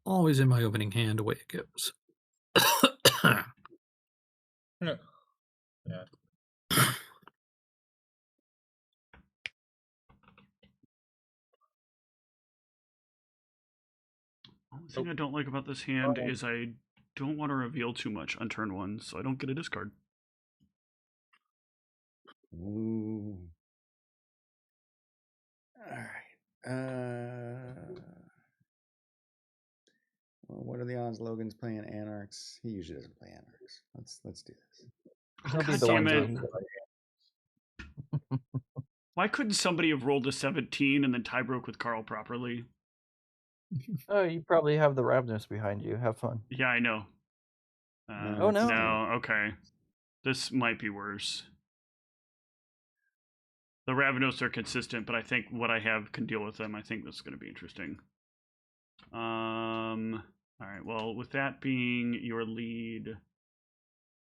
always in my opening hand, away it goes. Yeah. Only thing I don't like about this hand is I don't want to reveal too much on turn 1, so I don't get a discard. Ooh. All right. Well, what are the odds Logan's playing Anarchs? He usually doesn't play Anarchs. Let's do this. Oh, He'll be God the damn one it. to. Why couldn't somebody have rolled a 17 and then tie broke with Carl properly? Oh, you probably have the Ravenous behind you. Have fun. Yeah, I know. Oh, no. No, okay. This might be worse. The Ravenos are consistent, but I think what I have can deal with them. I think this is going to be interesting. All right, well, with that being your lead,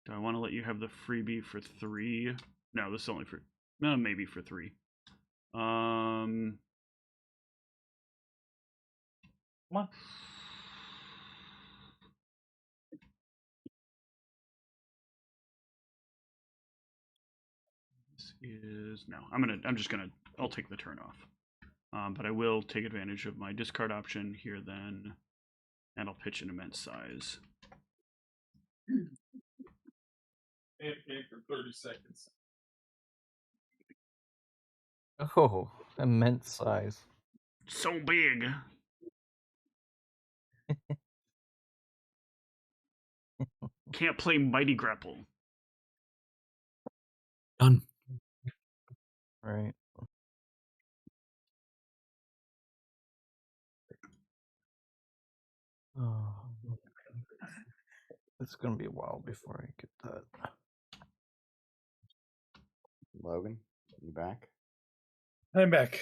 do I want to let you have the freebie for 3? No, this is only for, no, maybe for 3. Come on. This is, no, I'll take the turn off. But I will take advantage of my discard option here then, and I'll pitch an immense size. AFK for 30 seconds. Oh, immense size. So big. Can't play Mighty Grapple. Done. Right. Oh. It's gonna be a while before I get that. Logan, you back? I'm back.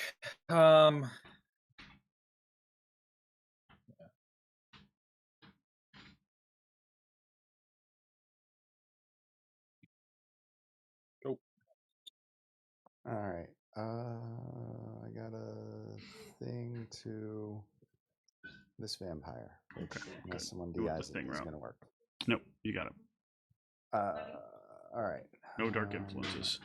Go. All right. I got a thing to this vampire, which unless someone Go with the DIs it, thing is route. going to work. Nope, you got it. All right. No dark influences.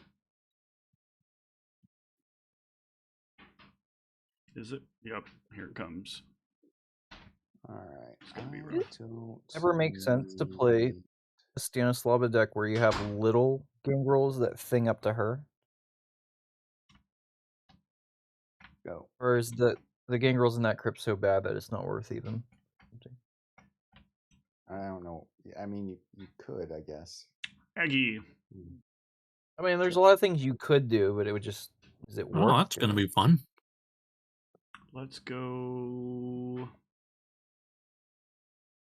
Is it? Yep, here it comes. All right. It's gonna be I rough. don't Ever make sense to play a Stanislava deck where you have little gangrels that thing up to her? Go. Or is the gangrels in that crypt so bad that it's not worth even? I don't know. I mean, you could, I guess. Aggie. I mean, there's a lot of things you could do, but it would just, is it worth Oh, that's going to be fun. Let's go.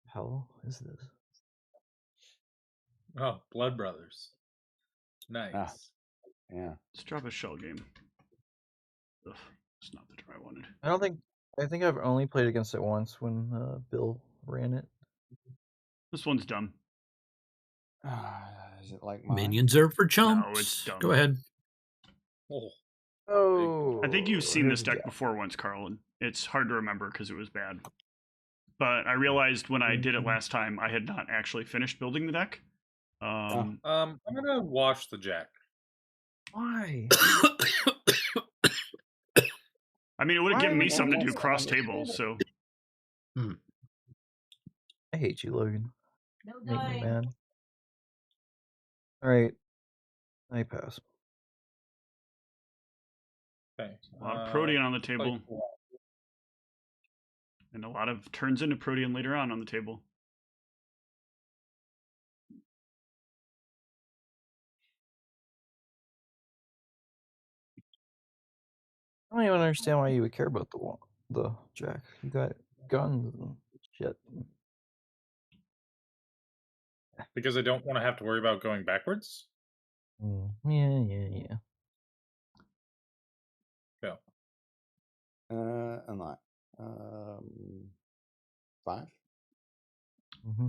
Hell is this? Oh, Blood Brothers. Nice. Yeah. Let's drop a shell game. Ugh, it's not the draw I wanted. I think I've only played against it once when Bill ran it. This one's dumb. Is it like mine? Minions are for chumps. No, it's dumb. Go ahead. Oh. I think you've seen this here's deck Jack. before once, Carl. And it's hard to remember because it was bad. But I realized when I did it last time, I had not actually finished building the deck. I'm gonna wash the Jack. Why? I mean, it would have given Why me would something to you do do cross that? tables, so. I hate you, Logan. No Make me dying. mad. All right, I pass. Okay. A lot of Protean on the table. And a lot of turns into Protean later on the table. I don't even understand why you would care about the Jack. You got guns and shit. Because I don't want to have to worry about going backwards. Yeah. Go. Unlock. 5.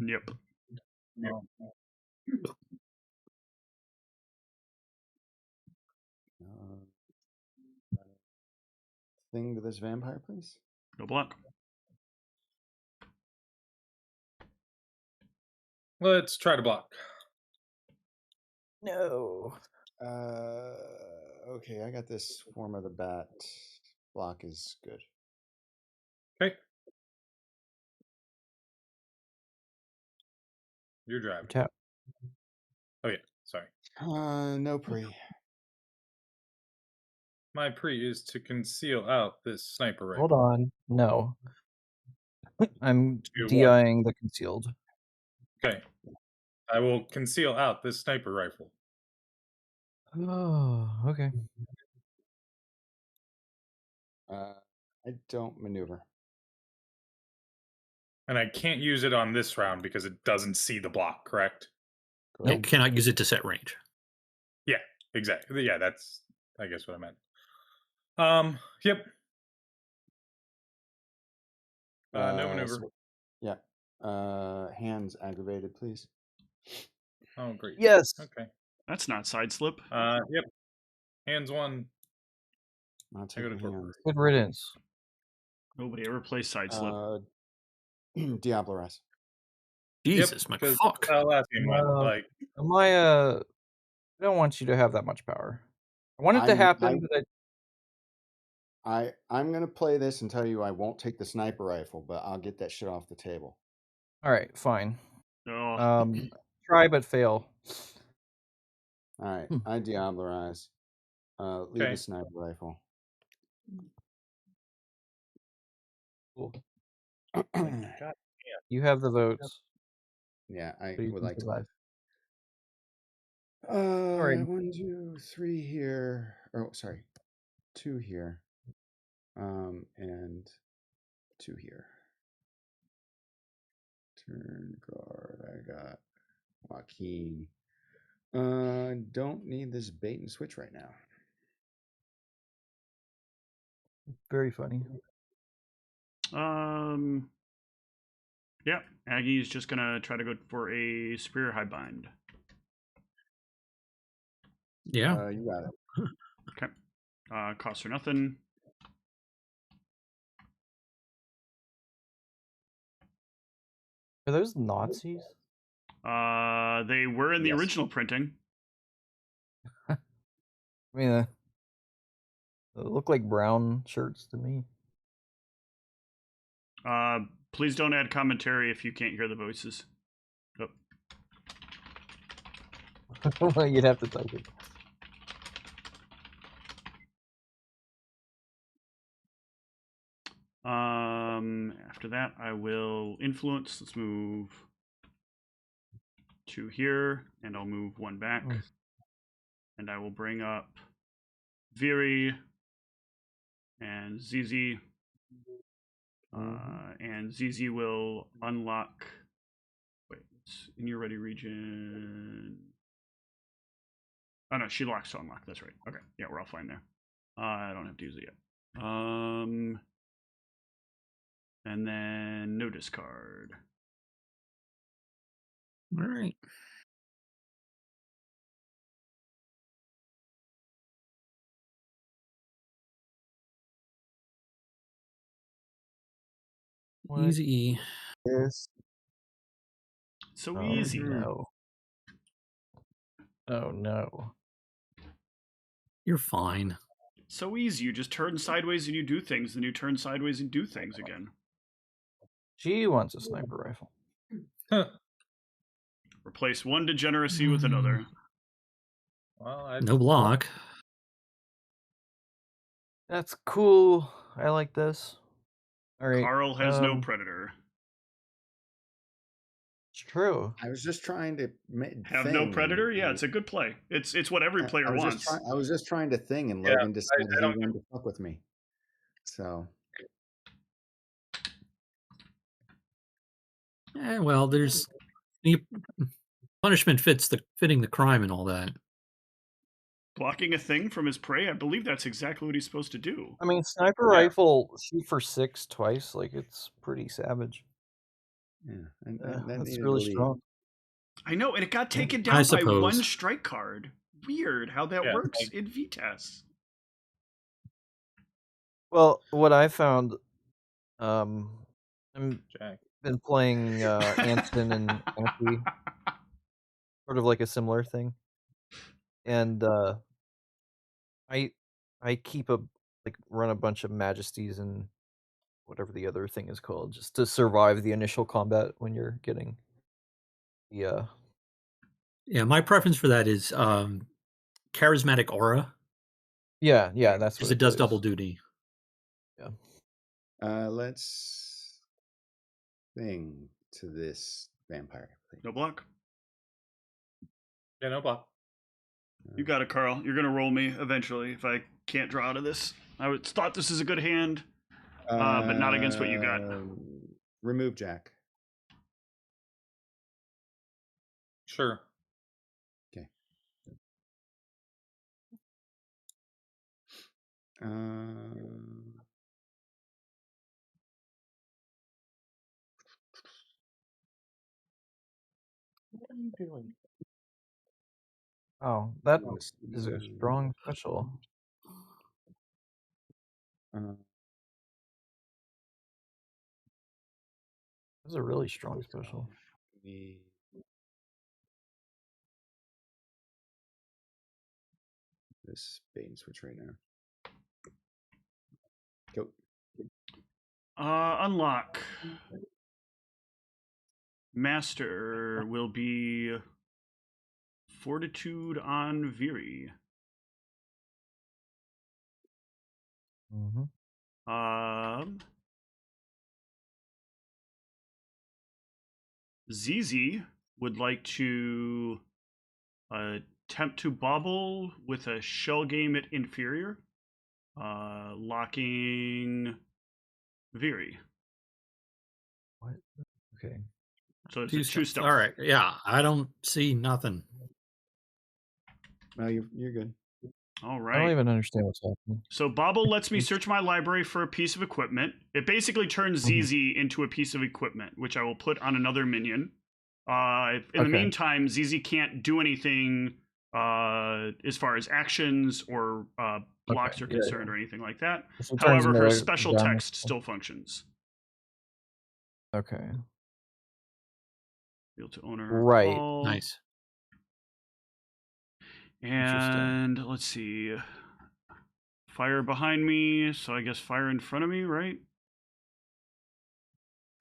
Yep. Thing to this vampire, please. No block. Let's try to block. No. Okay, I got this form of the bat. Block is good. Okay. You're driving. Tap. Oh, yeah. Sorry. No pre. My pre is to conceal out this sniper rifle. Hold on. No. I'm 2-1. DIing the concealed. Okay. I will conceal out this sniper rifle. Oh, okay. I don't maneuver. And I can't use it on this round because it doesn't see the block, correct? You Correct. cannot use it to set range. Yeah, exactly. Yeah, that's, I guess, what I meant. Yep. No maneuver. Yeah. Hands aggravated, please. Oh, great. Yes. Okay. That's not side slip. Yep. Hands 1. Not I go to taking torpor. hands. Good riddance. Nobody ever plays side slip. Diablo Rise. Jesus, my because fuck. that's how last game went. No. Like, Amaya, I don't want you to have that much power. I want it to happen, but I'm gonna play this and tell you I won't take the sniper rifle, but I'll get that shit off the table. all right, fine. Oh, Try but fail. All right, Hmm. I Diablo Rise. Leave Okay. the sniper rifle. Cool. God. You have the votes. Yeah, I So you would can like to survive. live. right. 1, 2, 3 here. Oh, sorry, 2 here. And 2 here. Turn guard. I got Joaquin. Don't need this bait and switch right now. Very funny. Yeah, Aggie's just gonna try to go for a Superior High Bind. Yeah. You got it. Okay. Costs her nothing. Are those Nazis? They were in the Yes. original printing. I mean, they look like brown shirts to me. Please don't add commentary if you can't hear the voices. Oh. You'd have to type it. After that, I will influence. Let's move 2 here, and I'll move 1 back. And I will bring up Viri and ZZ. And ZZ will unlock. Wait, it's in your ready region. Oh no, she locks to unlock. That's right. Okay, yeah, we're all fine there. I don't have to use it yet. And then no discard. All right. What? Easy. Yes. So Oh, easy. no. Oh no. You're fine. So easy. You just turn sideways and you do things, then you turn sideways and do things again. She wants a sniper rifle. Huh. Replace one degeneracy with another. Well, No block. That's cool. I like this. All right. Carl has no predator. It's true. I was just trying to Have no predator? Yeah, it's a good play. It's what every player wants. I was just trying to thing, and Yeah, Logan decided I he don't wanted to fuck with me. So Well, there's the punishment fitting the crime and all that. Blocking a thing from his prey? I believe that's exactly what he's supposed to do. I mean, sniper rifle shoot for 6 twice. Like, it's pretty savage. yeah, and that That's needed really to leave. strong. I know, and it got taken I down by suppose. 1 strike card. Weird how that Yeah, works like- in VTS. Well, what I found, I've Jack. been playing Anson and Anthony, sort of like a similar thing, and I I keep a run a bunch of majesties and whatever the other thing is called, just to survive the initial combat when you're getting the Yeah, my preference for that is charismatic aura yeah, that's because what it it does does. double duty. Yeah. Let's thing to this vampire. Please. No block. Yeah, no block. You got it, Carl. You're gonna roll me eventually if I can't draw out of this. I thought this is a good hand, but not against what you got. Remove Jack. Sure. Okay. What are you doing? Oh, that let's is a see. strong special. Uh, That's a really strong special. we- this bait and switch right now. Go. Unlock. Master will be Fortitude on Viri. Mm-hmm. ZZ would like to attempt to bobble with a shell game at inferior, locking Viri. What? Okay. So it's Two a two stealth. stealth. All right. Yeah, I don't see nothing. No, you're good. All I don't right. even understand what's happening. So Bobble lets me search my library for a piece of equipment. It basically turns Mhm. ZZ into a piece of equipment, which I will put on another minion. In the Okay. meantime, ZZ can't do anything as far as actions or blocks are yeah, concerned or anything like that. So it turns However, into her a special gun. text still functions. Okay. Able to own her Right. call. Nice. Interesting. And let's see. Fire behind me, so I guess fire in front of me, right?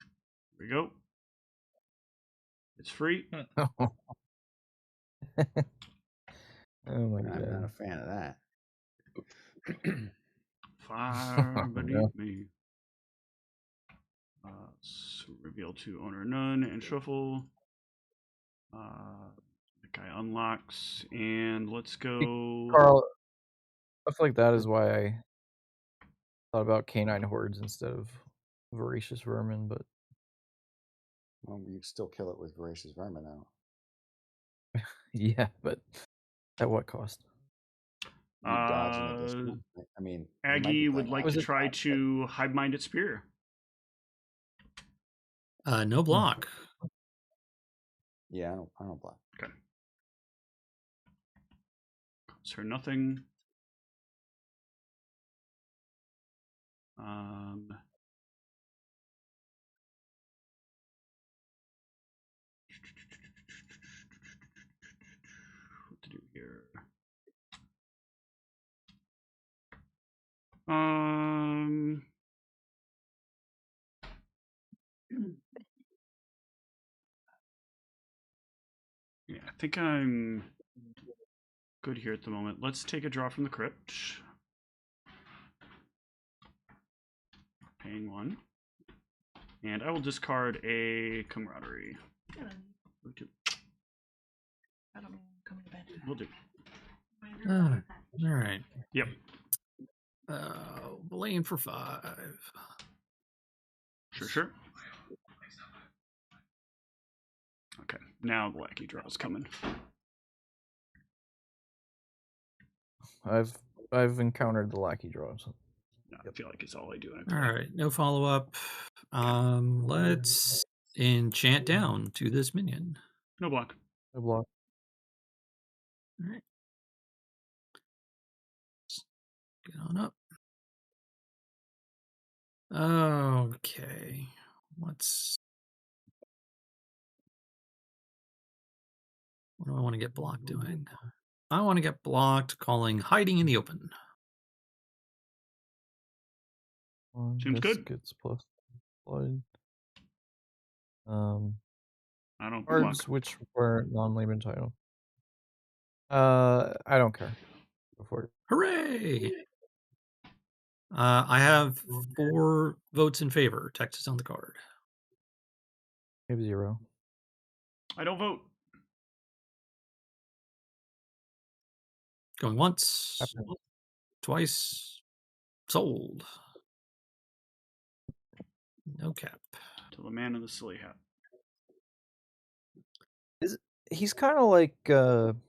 There we go. It's free. Oh my I'm not god. a fan of that. Fire Oh, beneath no. me. Reveal to owner none and shuffle. That guy unlocks, and let's go. Carl, stuff like that is why I thought about canine hordes instead of voracious vermin, but Well, you still kill it with voracious vermin now. yeah, but at what cost? You dodge an additional. I mean, he might be Aggie would playing like Was to it- try to hive mind its spear. No block. Yeah, I don't block. Okay. Costs her nothing. What to do here? Yeah, I think I'm good here at the moment. Let's take a draw from the crypt. Paying 1. And I will discard a camaraderie. Or 2. I don't mean coming to bed. Will do. All right. Yep. Blaine for 5. Sure. Okay, now the lackey draw is coming. I've encountered the lackey draws. No, I feel like it's all I do. All right. No follow up. Let's enchant down to this minion. No block. No block. All right. Get on up. Okay. What's What do I want to get blocked doing? I want to get blocked calling hiding in the open. Seems this good. gets plus blood. I don't Cards block. which were non-labor title. I don't care. Go for it. Hooray! I have 4 votes in favor. Text is on the card. I have 0. I don't vote. Going once, Happened. twice, sold. No cap. To the man in the silly hat. He's kind of like Conan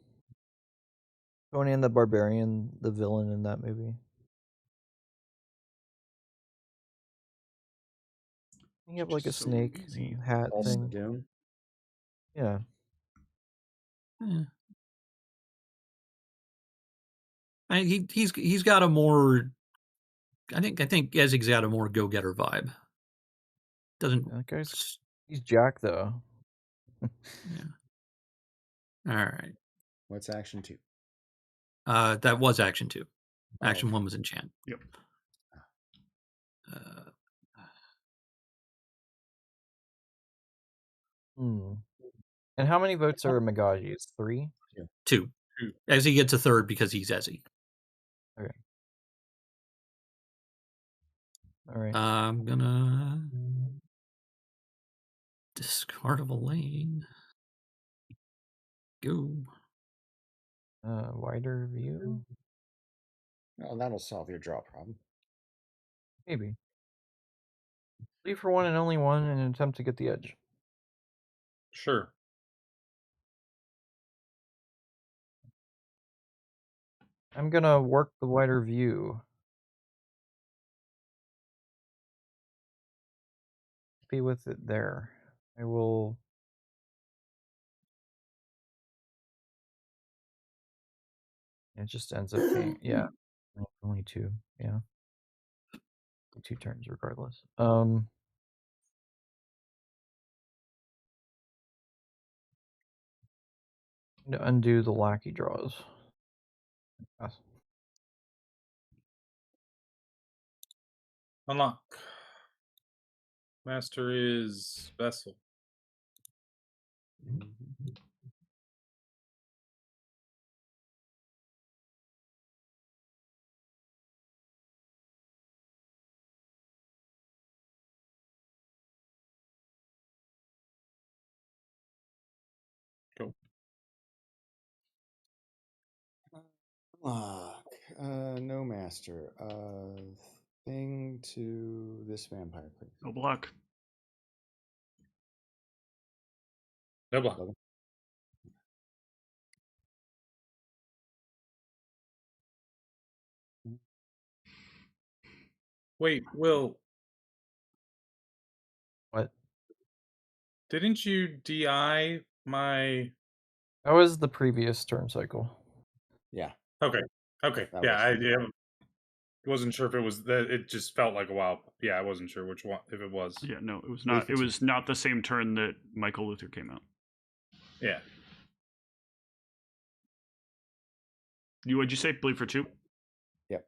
the Barbarian, the villain in that movie. You have like a Just so snake easy. hat Also thing. Doom. Yeah. Eh. He's got a more. I think Ezig's got a more go-getter vibe. Doesn't. That guy's he's Jack though. Yeah. All right. What's action 2? That was action 2. Oh, Action okay. 1 was enchant. Yep. And how many votes are Magaji's? 3? 2. Ezzy gets a third because he's Ezzy. Okay. All right. I'm gonna discard of a lane. Go. Wider view? Oh, that'll solve your draw problem. Maybe. Leave for one and only one in an attempt to get the edge. Sure. I'm gonna work the wider view. Be with it there. I will. It just ends up being only 2. Yeah, 2 turns regardless. To undo the lackey draws. Yes. Unlock. Master is Vessel. Go. Lock. No master. Thing to this vampire, please. No block. No block. Logan. Wait, Will, What? didn't you DI my? That was the previous turn cycle. Yeah. Okay. Okay. That Yeah, was- I wasn't sure if it was that. It just felt like a while. Yeah, I wasn't sure which one if it was. Yeah, no, it was not. for It two. was not the same turn that Michael Luther came out. Yeah. What'd you say? Bleed for 2? Yep.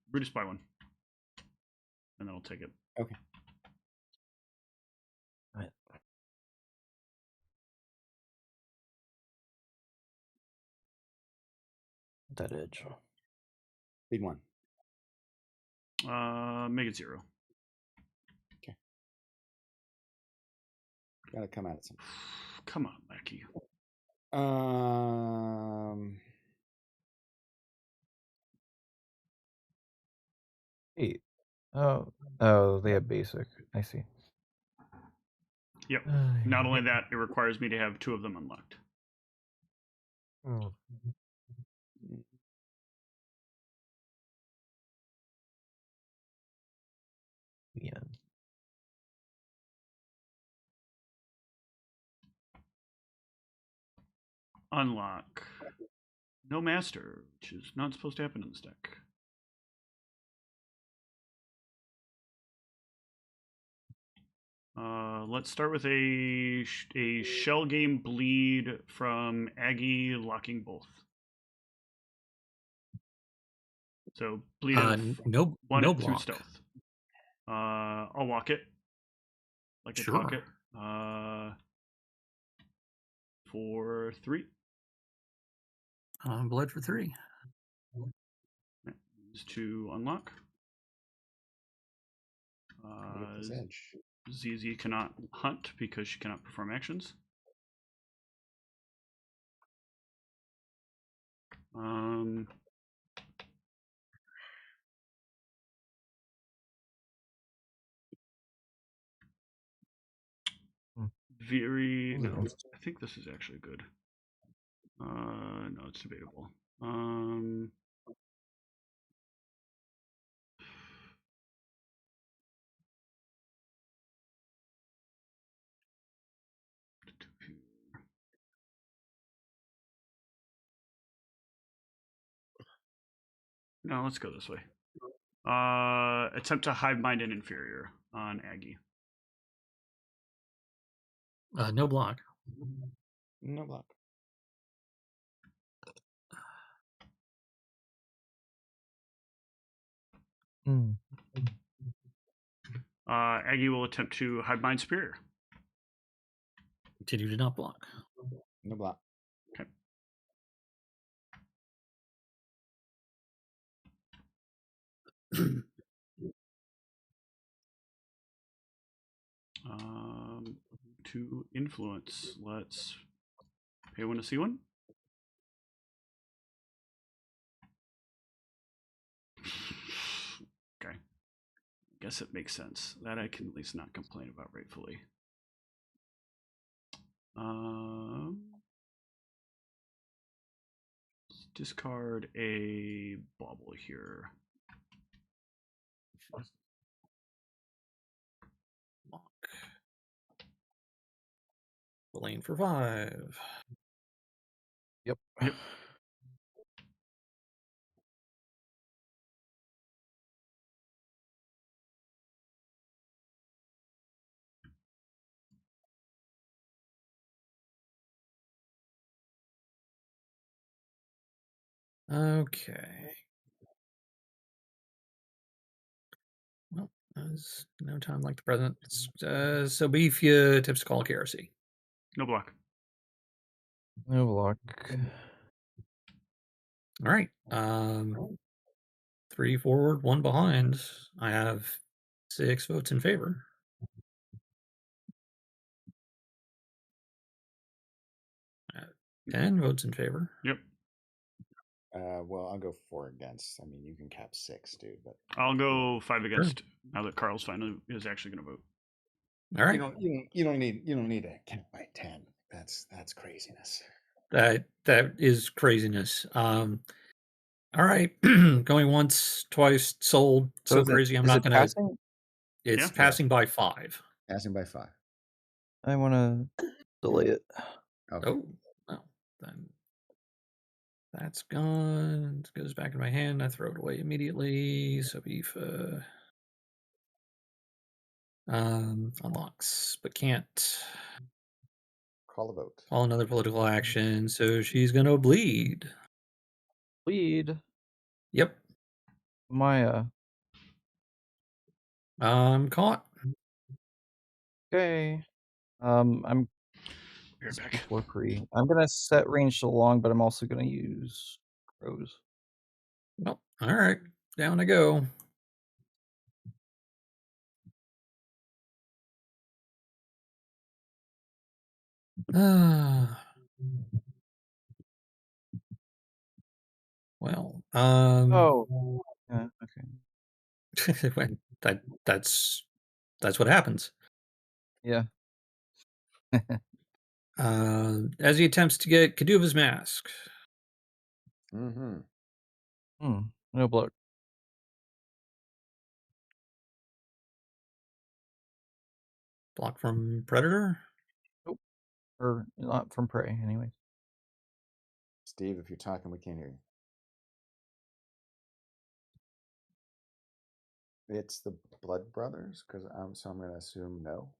Brutus by 1. And then I'll take it. Okay. That edge. Lead 1. Make it 0. Gotta come at it some. Come on, Lackey. 8. Oh, they have basic. I see. Yep. Not only that, it requires me to have 2 of them unlocked. Oh. The end. Unlock. No master, which is not supposed to happen in this deck. Let's start with a shell game bleed from Aggie, locking both. So bleed no one no at 2 block. stealth. I'll lock it. Like a Sure. pocket. For 3. Blood for 3. Is to unlock. Look at this edge. ZZ cannot hunt because she cannot perform actions. Very no. I think this is actually good. No, it's debatable. No, let's go this way. Attempt to hive mind an inferior on Aggie. No block. No block. Aggie will attempt to hive mind superior. Continue to not block. No block. Okay. To influence, let's pay 1 to see 1. Okay. I guess it makes sense. That I can at least not complain about rightfully. Let's discard a bauble here. Block. Lane for 5. Yep. Yep. Okay. Well, there's no time like the present. So beef you tips to call KRC. No block. No block. All right. 3 forward, 1 behind. I have 6 votes in favor. I have 10 votes in favor. Yep. Well, I'll go 4 against. I mean, you can cap 6, dude. But I'll go 5 against now that Carl's finally is actually going to vote. All right. you don't need a cap by 10. That's craziness. That is craziness. All right. Going once, twice, sold. So is crazy. I'm is not it gonna. passing? It's Yeah. passing by 5. Passing by 5. I want to delay it. Okay. Oh, well, then that's gone. It goes back in my hand. I throw it away immediately. So beef unlocks, but can't Call a vote. call another political action. So she's gonna bleed. Bleed. Yep. Maya. Caught. Okay. I'm Right back. for free. I'm gonna set range to long, but I'm also gonna use crows. Well, all right. Down I go. Well, Oh. Yeah, okay. that's what happens. Yeah. As he attempts to get Kaduva's mask. Mm-hmm. No block. Block from Predator. Nope. Or not from prey, anyways. Steve, if you're talking, we can't hear you. It's the Blood Brothers, because so I'm going to assume no.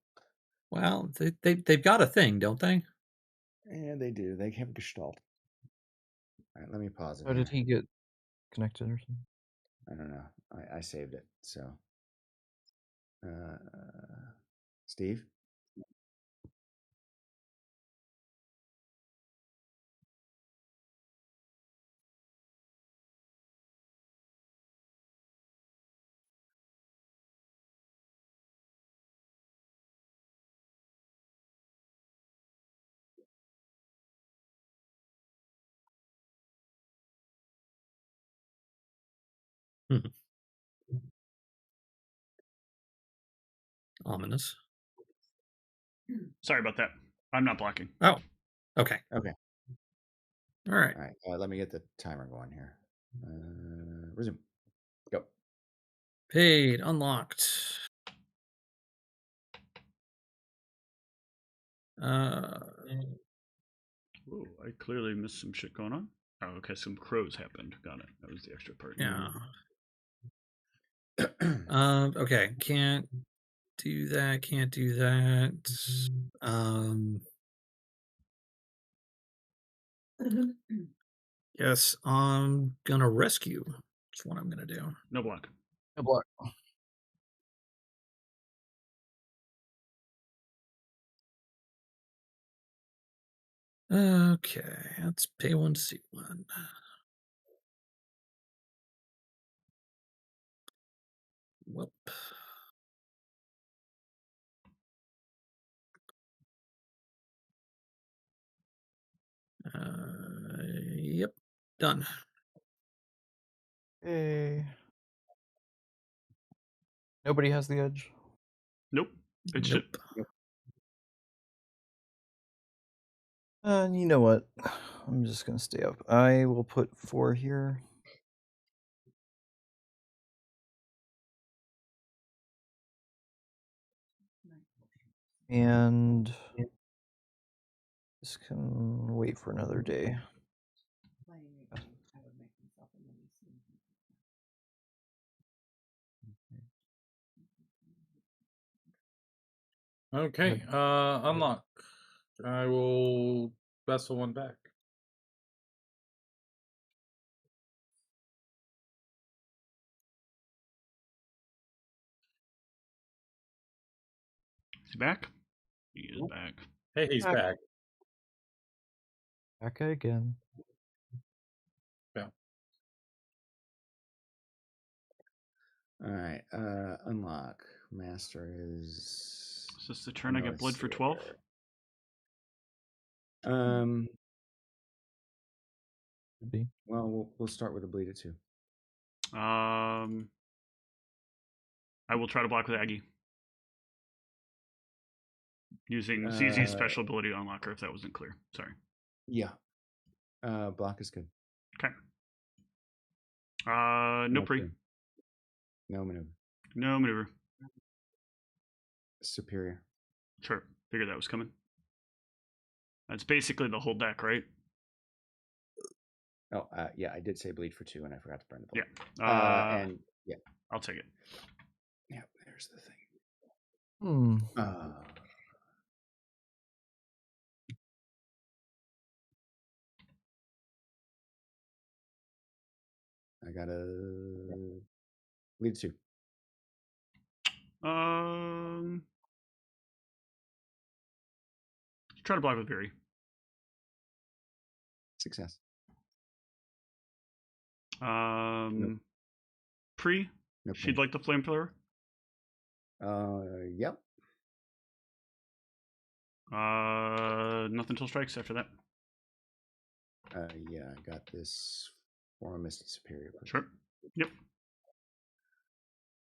Well, they've got a thing, don't they? And they do. They have Gestalt. All right, let me pause it. How did here. he get connected or something? I don't know. I saved it. So, Steve. Ominous. Sorry about that. I'm not blocking. Oh, okay. Okay. All right. All right. Let me get the timer going here. Resume. Go. Paid, unlocked. Ooh, I clearly missed some shit going on. Oh, okay, some crows happened. Got it. That was the extra part. Yeah. Okay, can't do that. Can't do that. Yes, I'm gonna rescue. That's what I'm gonna do. No block. No block. Okay, let's pay one to see one. Whoop. Yep, done. Hey. Nobody has the edge. Nope. It's Nope. You know what? I'm just gonna stay up. I will put 4 here. And this can wait for another day. Okay. Unlock. I will vessel one back. Is he back? He is back. Hey, he's back. Back again. Yeah. All right. Unlock. Master is. Is this the turn I get blood for 12? Um. Could be. Well, we'll start with a bleed at 2. I will try to block with Aggie. Using ZZ's special ability to unlock her, if that wasn't clear. Sorry. Yeah. Block is good. Okay. No pre. Pre. No maneuver. No maneuver. Superior. Sure. Figured that was coming. That's basically the whole deck, right? Oh, yeah, I did say bleed for 2, and I forgot to burn the blood. Yeah. And yeah, I'll take it. yeah. There's the thing. Hmm. I got a bleed 2. Try to block with Fury. Success. Pre. No She'd pre. like the flamethrower. Yep. Nothing till strikes after that. Yeah, I got this for a Misty Superior. Please. Sure. Yep.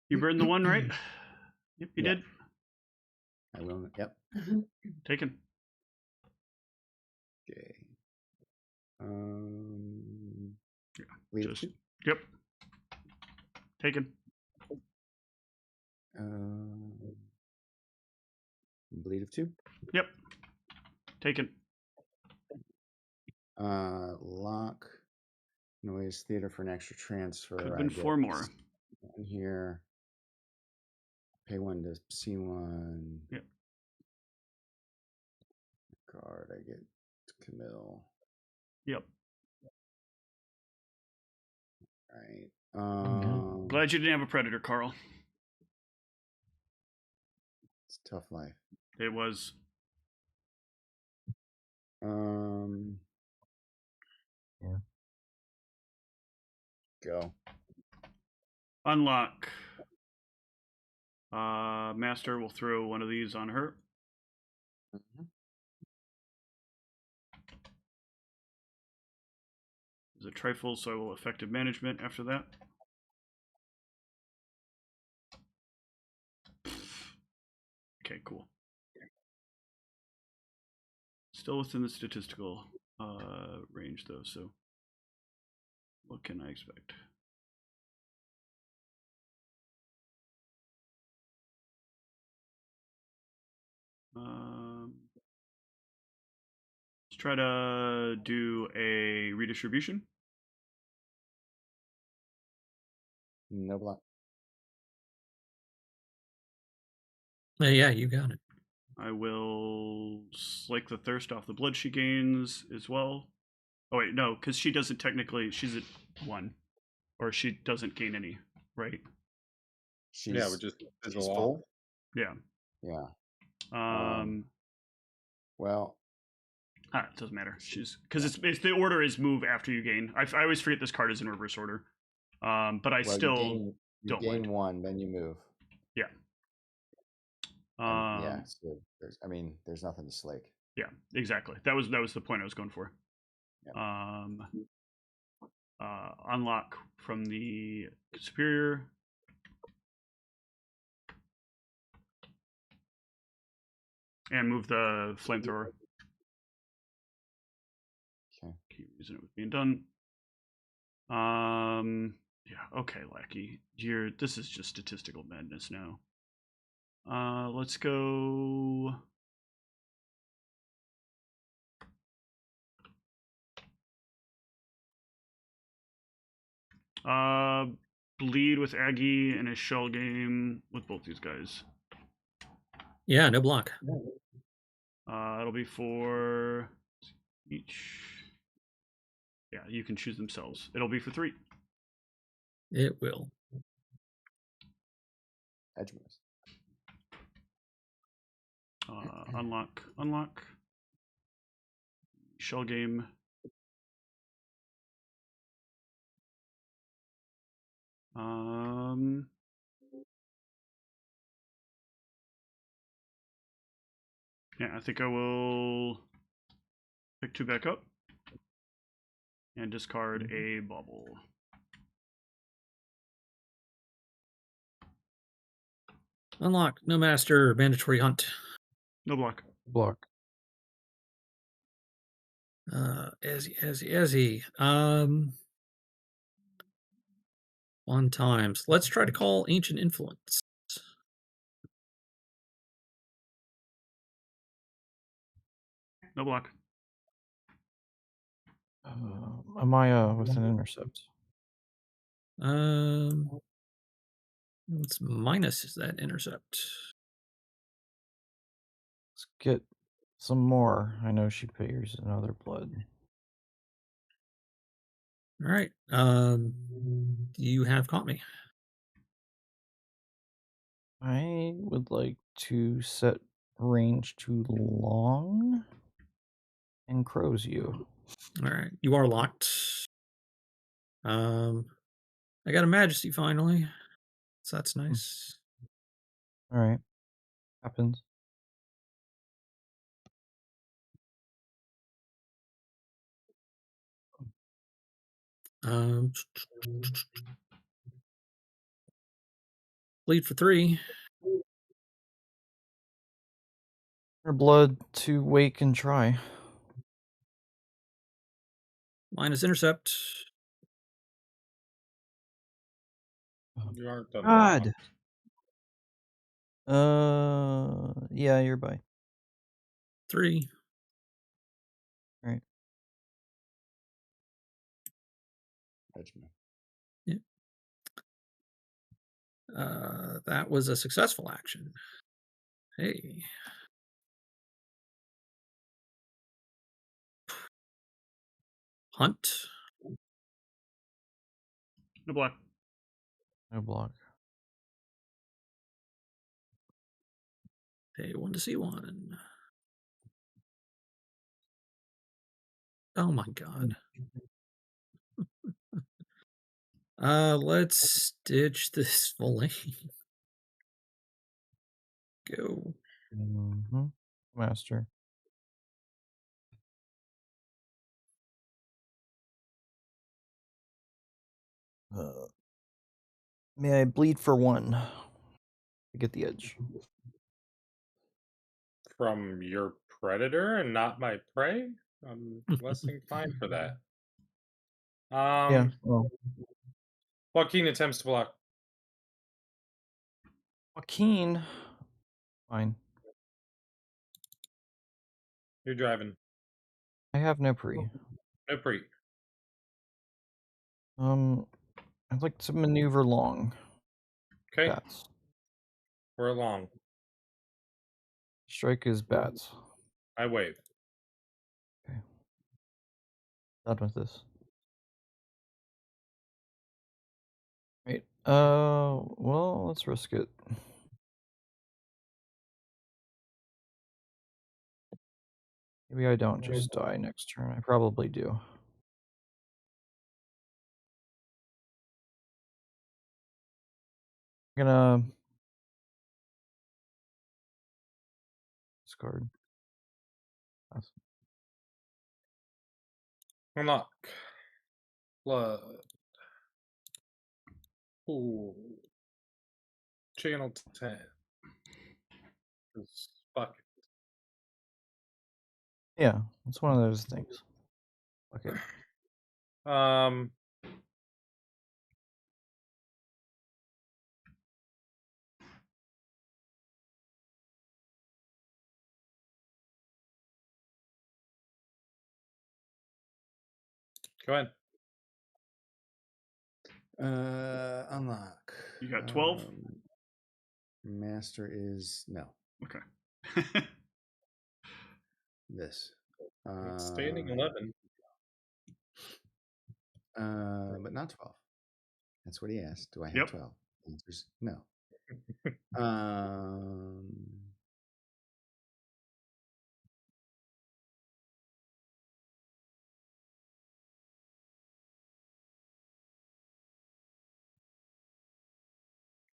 You burned the one, right? Yep, you did. I will. Yep. Taken. Okay. Yeah. Bleed Just. 2. Yep. Taken. Bleed of 2. Yep. Taken. Lock. Noise theater for an extra transfer. Could have been 4 more. One here. Pay 1 to C1. Yep. card. I get Camille. Yep. Right. Glad you didn't have a predator, Carl. It's a tough life. It was. Yeah. Go. Unlock. Master will throw one of these on her. It's a trifle, so I will effective management after that. Okay, cool. Still within the statistical range, though, so what can I expect? Let's try to do a redistribution. No block. Yeah, you got it. I will slake the thirst off the blood she gains as well. Oh wait, no, because she doesn't technically. She's at 1, or she doesn't gain any, right? Yeah, we're just she's fizzle off. full. Yeah. Yeah. It Well, doesn't matter. She's because it's the order is move after you gain. I always forget this card is in reverse order. But I still you don't gain mind. 1, then you move. Yeah. Yeah. So there's nothing to slake. Yeah, exactly. That was the point I was going for. Yeah. Unlock from the superior. And move the flamethrower. Okay. Keep using it with being done. Yeah, okay, Lackey. This is just statistical madness now. Let's go. Bleed with Aggie and a shell game with both these guys. Yeah, no block. It'll be for each. Yeah, you can choose themselves. It'll be for 3. It will. Edgemoors. Unlock. Shell game. Yeah, I think I will pick 2 back up and discard a bubble. Unlock. No master. Mandatory hunt. No block. Block. Ezzy. 1 times. Let's try to call Ancient Influence. No block. Am I with an intercept? Let's minus that intercept. Let's get some more. I know she pays another blood. All right. You have caught me. I would like to set range to long and crows you. All right. You are locked. I got a Majesty finally. So that's nice. All right. Happens. Bleed for 3. Her blood to wake and try. Minus intercept. You aren't done. God. Yeah, you're by. 3. All right. Edgemore. Yeah. That was a successful action. Hey. Hunt. No block. No block. Pay 1 to see 1. Oh my god. Let's stitch this flame. Go. Mm-hmm. Master. May I bleed for 1 to get the edge? From your predator and not my prey? I'm less inclined for that. Yeah. Well, Joaquin attempts to block. Joaquin. Fine. You're driving. I have no pre. No pre. I'd like to maneuver long. Okay, Bats. we're along. Strike is bats. I wave. Okay. Done with this. Right. Well, let's risk it. Maybe I don't just die next turn. I probably do. I'm gonna discard. Pass. Unlock. Blood. Ooh. Channel 10. Fuck it. Yeah, it's one of those things. Fuck it. Go ahead. Unlock. You got 12? Master is no. Okay. This. It's standing 11. But not 12. That's what he asked. Do I have Yep. 12? The answer's no.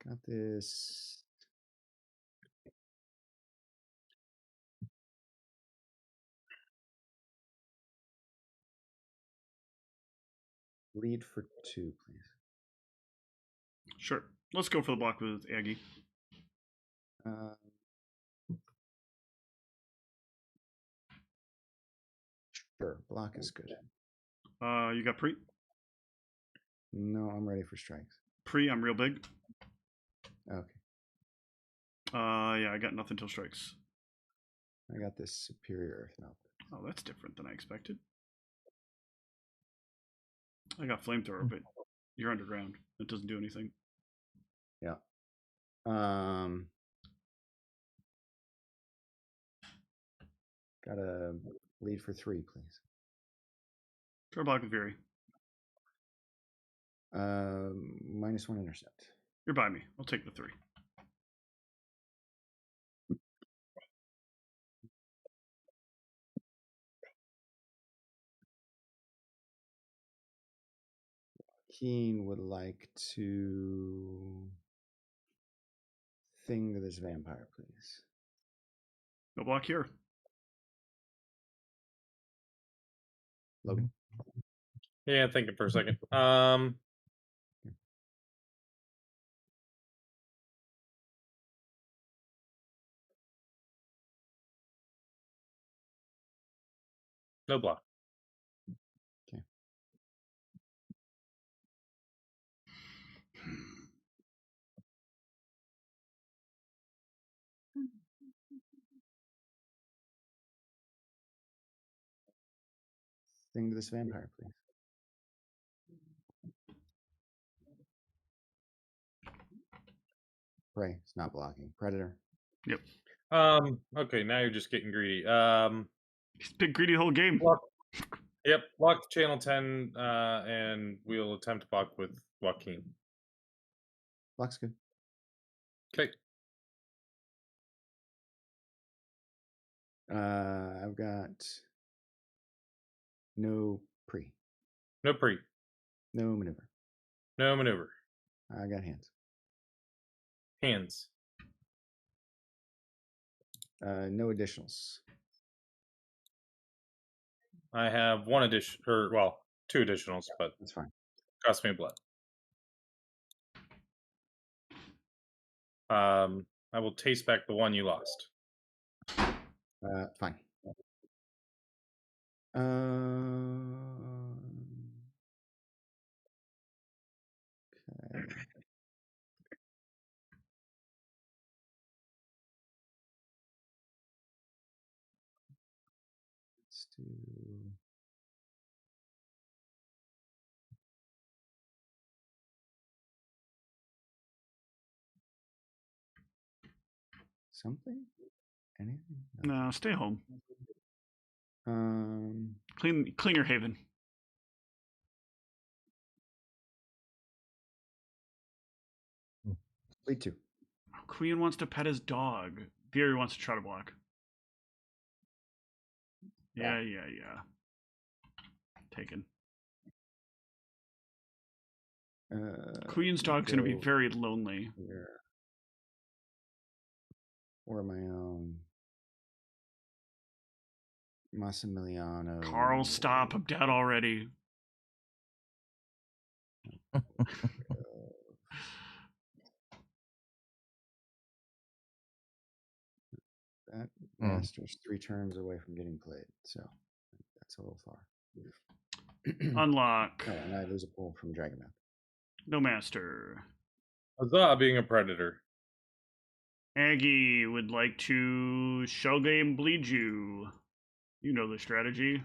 Got this. Lead for 2, please. Sure. Let's go for the block with Aggie. Sure, block is good. You got pre? No, I'm ready for strikes. Pre, I'm real big. Okay. Yeah, I got nothing till strikes. I got this superior earth melt. Oh, that's different than I expected. I got flamethrower, but you're underground. It doesn't do anything. Yeah. Got a lead for 3, please. Try block with Fury. -1 intercept. You're by me. I'll take the 3. Keen would like to thing to this vampire, please. No block here. Logan. Yeah, thinking for a second. No block. Okay. Thing to this vampire, please. Prey. It's not blocking. Predator. Yep. Okay, now you're just getting greedy. He's been greedy the whole game. Block. Yep, block channel 10, and we'll attempt to block with Joaquin. Block's good. Okay. I've got no pre, No pre. no maneuver. No maneuver. I got hands. Hands. No additionals. I have one addition, or well, two additionals, but That's fine. cost me a blood. I will taste back the one you lost. Fine. Okay. Let's do. Something? Anything? No, stay home. Um, Clean your haven. Lead 2. Queen wants to pet his dog. Veery wants to try to block. Yeah. Taken. Queen's dog's going to be go very lonely. here. Or my own. Massimiliano. Carl, stop. I'm dead already. That master's 3 turns away from getting played, so that's a little far. Unlock. Oh, and I lose a pull from Dragonmouth. No master. Huzzah, being a predator. Aggie would like to shell game bleed you. You know the strategy.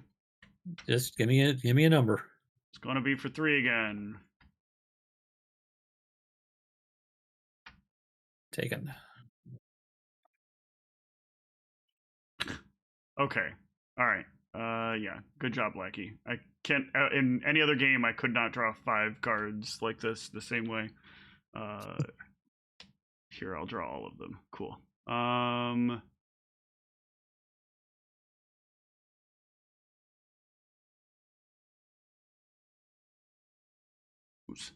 Just give me a number. It's gonna be for 3 again. Taken. Okay. All right. Yeah. Good job, Lackey. I can't. In any other game, I could not draw 5 cards like this the same way. Here, I'll draw all of them. Cool. Oops.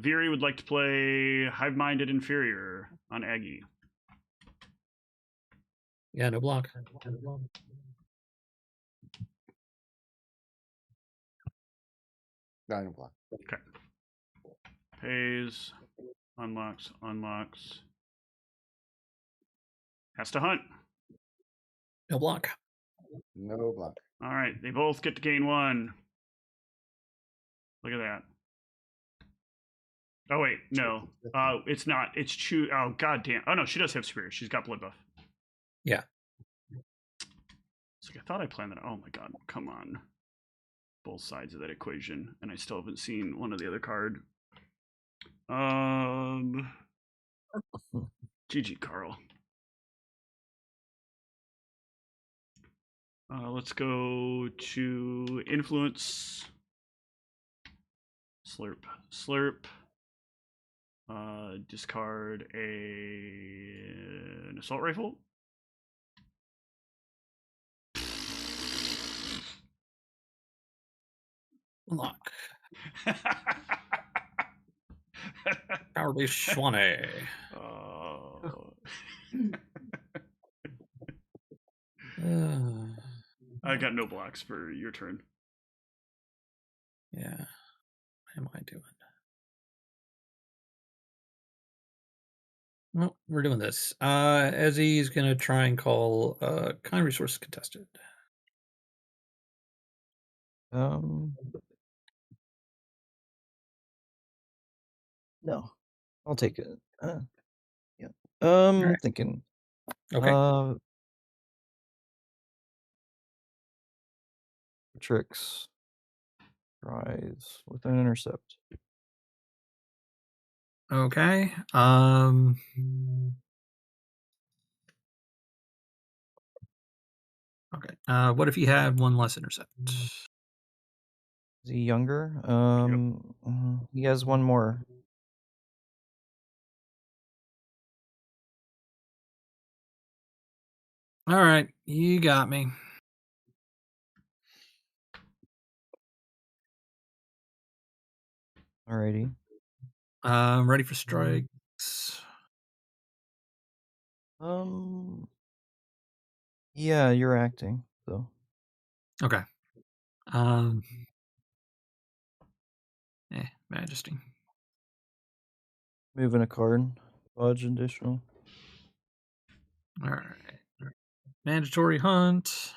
Veery would like to play Hive-Minded Inferior on Aggie. Yeah, no block. Dragon block. Okay. Pays, unlocks. Has to hunt. No block. No block. All right, they both get to gain 1. Look at that. Oh wait, no. It's not. It's true. Oh god damn. Oh no, she does have superior. She's got blood buff. Yeah. It's like I thought I planned that. Oh my god, come on. Both sides of that equation, and I still haven't seen one of the other card. GG Carl. Let's go to influence. Slurp. Discard an assault rifle. Unlock. Cowardly Schwanne. I got no blocks for your turn. Yeah. What am I doing? Well, we're doing this. Ezzy's gonna try and call kind resource contested. No, I'll take it. Yeah. right. Thinking. Okay. Tricks. Tries with an intercept. Okay. Okay. What if he had one less intercept? Is he younger? He has one more. All right, you got me. Alrighty. I'm ready for strikes. Yeah, you're acting, so. Okay. Majesty. Moving a card. Fudge additional. All right. Mandatory hunt.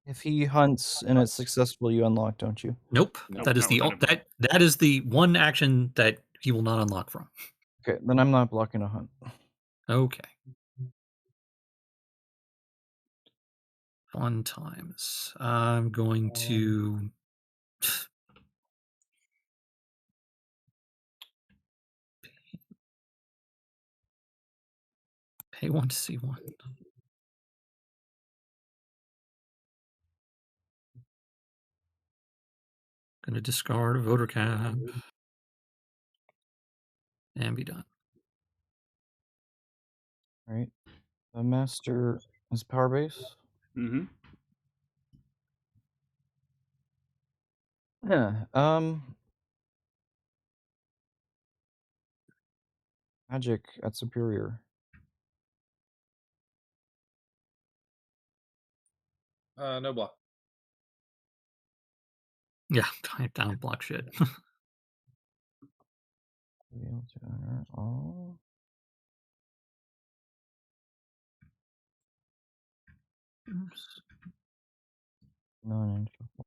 If he hunts and it's successful, you unlock, don't you? Nope. No. That is Not the without ability. that is the one action that he will not unlock from. Okay, then I'm not blocking a hunt. Okay. Fun times. I'm going to pay 1 to see 1. Gonna discard a voter cap and be done. Alright. The master is power base. Mm-hmm. Yeah. Magic at superior. No block. Yeah, I don't block shit. Be able to honor all. Oops. Non-intricate.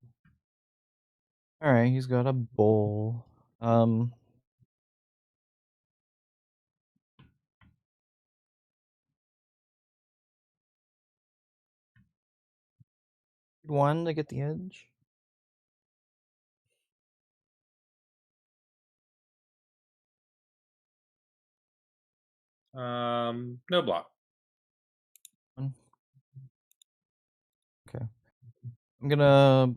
Alright, he's got a bowl. One to get the edge. No block. One. Okay. I'm gonna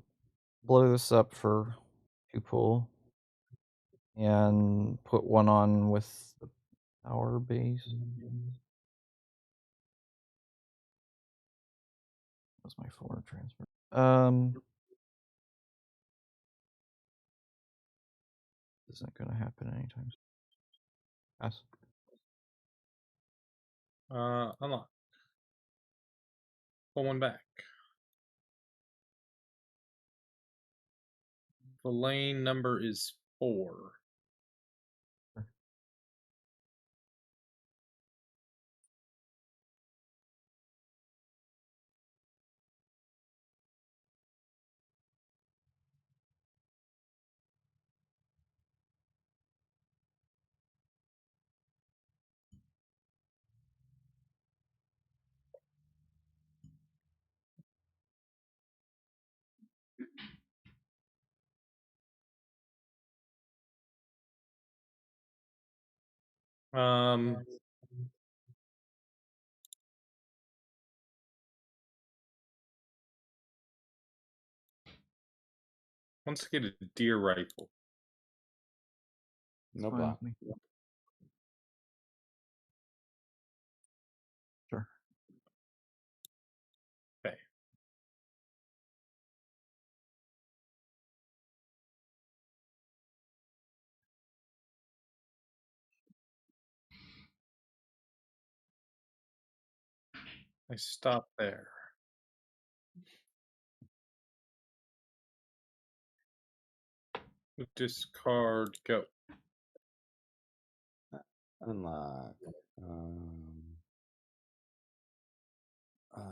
blow this up for 2 pull. And put one on with the power base. That's my 4 transfer. Isn't gonna happen anytime soon. Pass. Unlock. Pull one back. The lane number is 4. Wants to get a deer rifle. No Fine block. with me. Sure. Okay. I stop there. Discard, go. Unlock.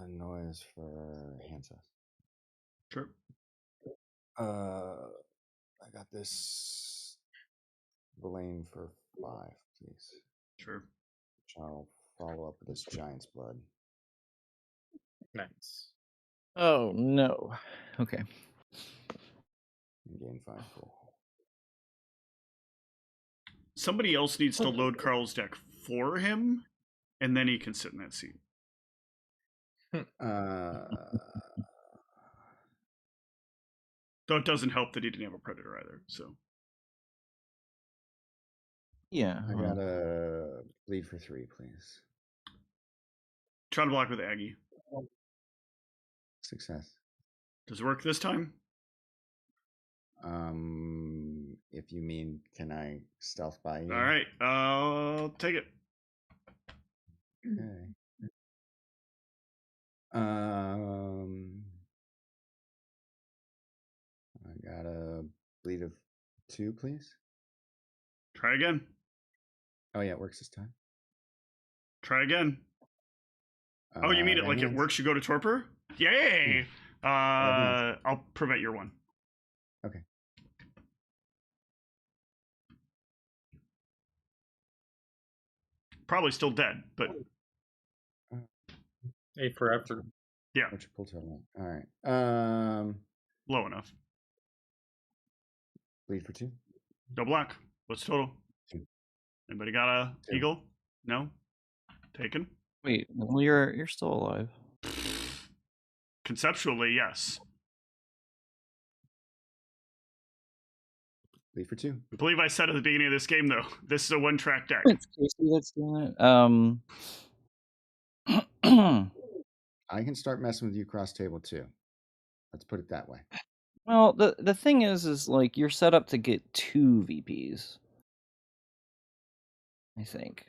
Noise for handsaws. Sure. I got this Villain for 5, please. Sure. Which I'll follow up with this giant's blood. Nice. Oh no. Okay. And gain 5 pull. Somebody else needs to load Carl's deck for him, and then he can sit in that seat. Though it doesn't help that he didn't have a predator either. So Yeah. I got a bleed for 3, please. try to block with Aggie. Success. Does it work this time? If you mean, can I stealth by you? All right, I'll take it. Okay. I got a bleed of 2, please. Try again. Oh yeah, it works this time. Try again. Oh, you mean it got like it hands. works? You go to torpor? Yay! hands. I'll prevent your one. Okay. Probably still dead, but A for effort. yeah, What's your pull total? All right. low enough. Bleed for 2. No block. What's total? 2. Anybody got a 2. eagle? No. Taken. Wait, well, you're still alive. Conceptually, yes. Bleed for 2. I believe I said at the beginning of this game, though, this is a one-track deck. It's Casey that's doing it. I can start messing with you cross table too. Let's put it that way. Well, the thing is like you're set up to get 2 VPs. I think.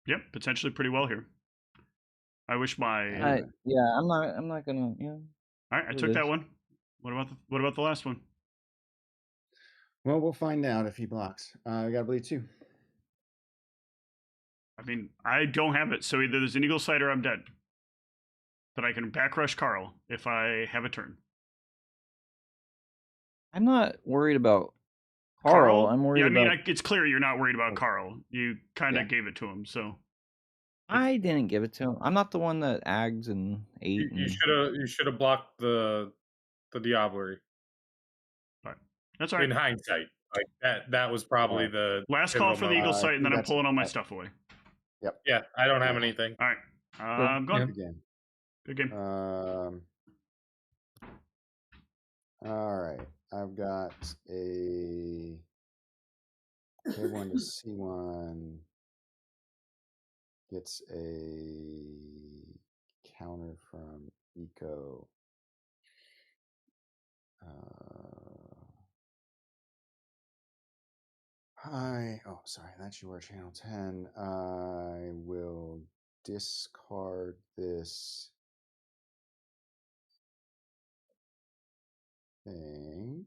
Yep, potentially pretty well here. I wish my. Anyway. I'm not gonna. Yeah. All right, I it took that is. one. What about the last one? Well, we'll find out if he blocks. We got to bleed 2. I mean, I don't have it, so either there's an eagle sight or I'm dead. But I can back rush Carl if I have a turn. I'm not worried about Carl. I'm worried yeah, I mean, about. it's clear you're not worried about Carl. You kind of Yeah. gave it to him, so. I didn't give it to him. I'm not the one that agged and ate. You should have blocked the Diablerie. That's all right. In hindsight, like that was probably the last call for the eagle sight, and then I'm that's- pulling all my stuff away. Yep. Yeah, I don't have anything. All right, I'm going. Good game. Good game. All right. I've got a K1 to C1 gets a counter from Eco. Sorry, that's your channel 10. I will discard this thing.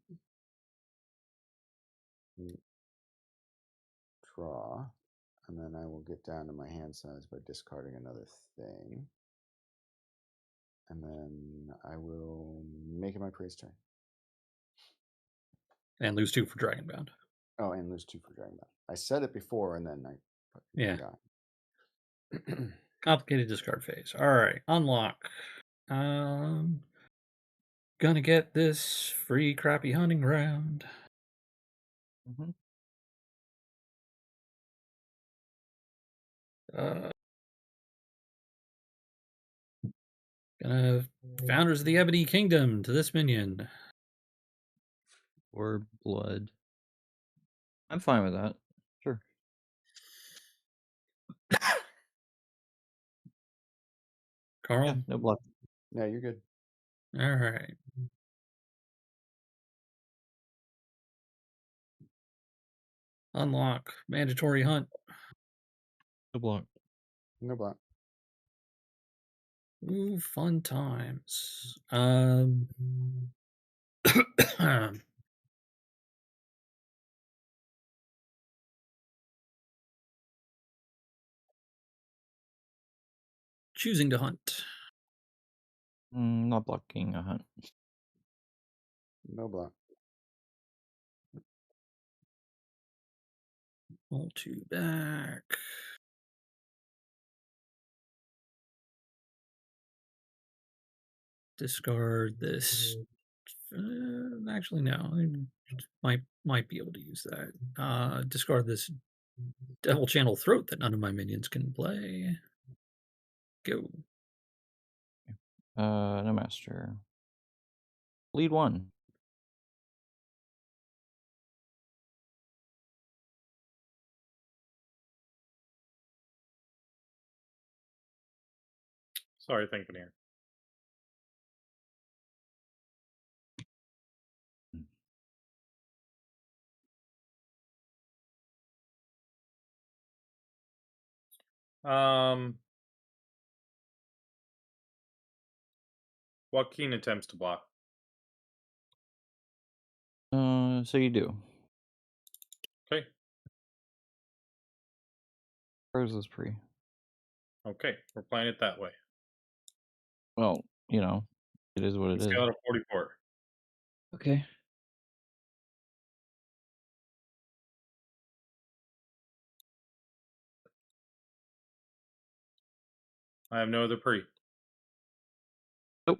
Draw. And then I will get down to my hand size by discarding another thing. And then I will make it my praise turn. And lose 2 for Dragonbound. Oh, and lose 2 for Dragonbound. I said it before, and then I forgot. Complicated discard phase. All right, unlock. Gonna get this free crappy hunting ground. Mm-hmm. Gonna Founders of the Ebony Kingdom to this minion. Or blood. I'm fine with that. Sure. Carl? Yeah, no blood. Yeah, you're good. All right. Unlock. Mandatory hunt. No block. No block. Ooh, fun times. Choosing to hunt. Not blocking a hunt. No block. All 2 back. Discard this. Actually, no. I might be able to use that. Discard this Devil Channel Throat that none of my minions can play. Go. No master. Lead 1. Sorry, thinking here. Um, Joaquin attempts to block. So you do. Okay. Crows is free. Okay, we're playing it that way. Well, you know, it is what it is. Scale out of 44. Okay. I have no other pre. Nope.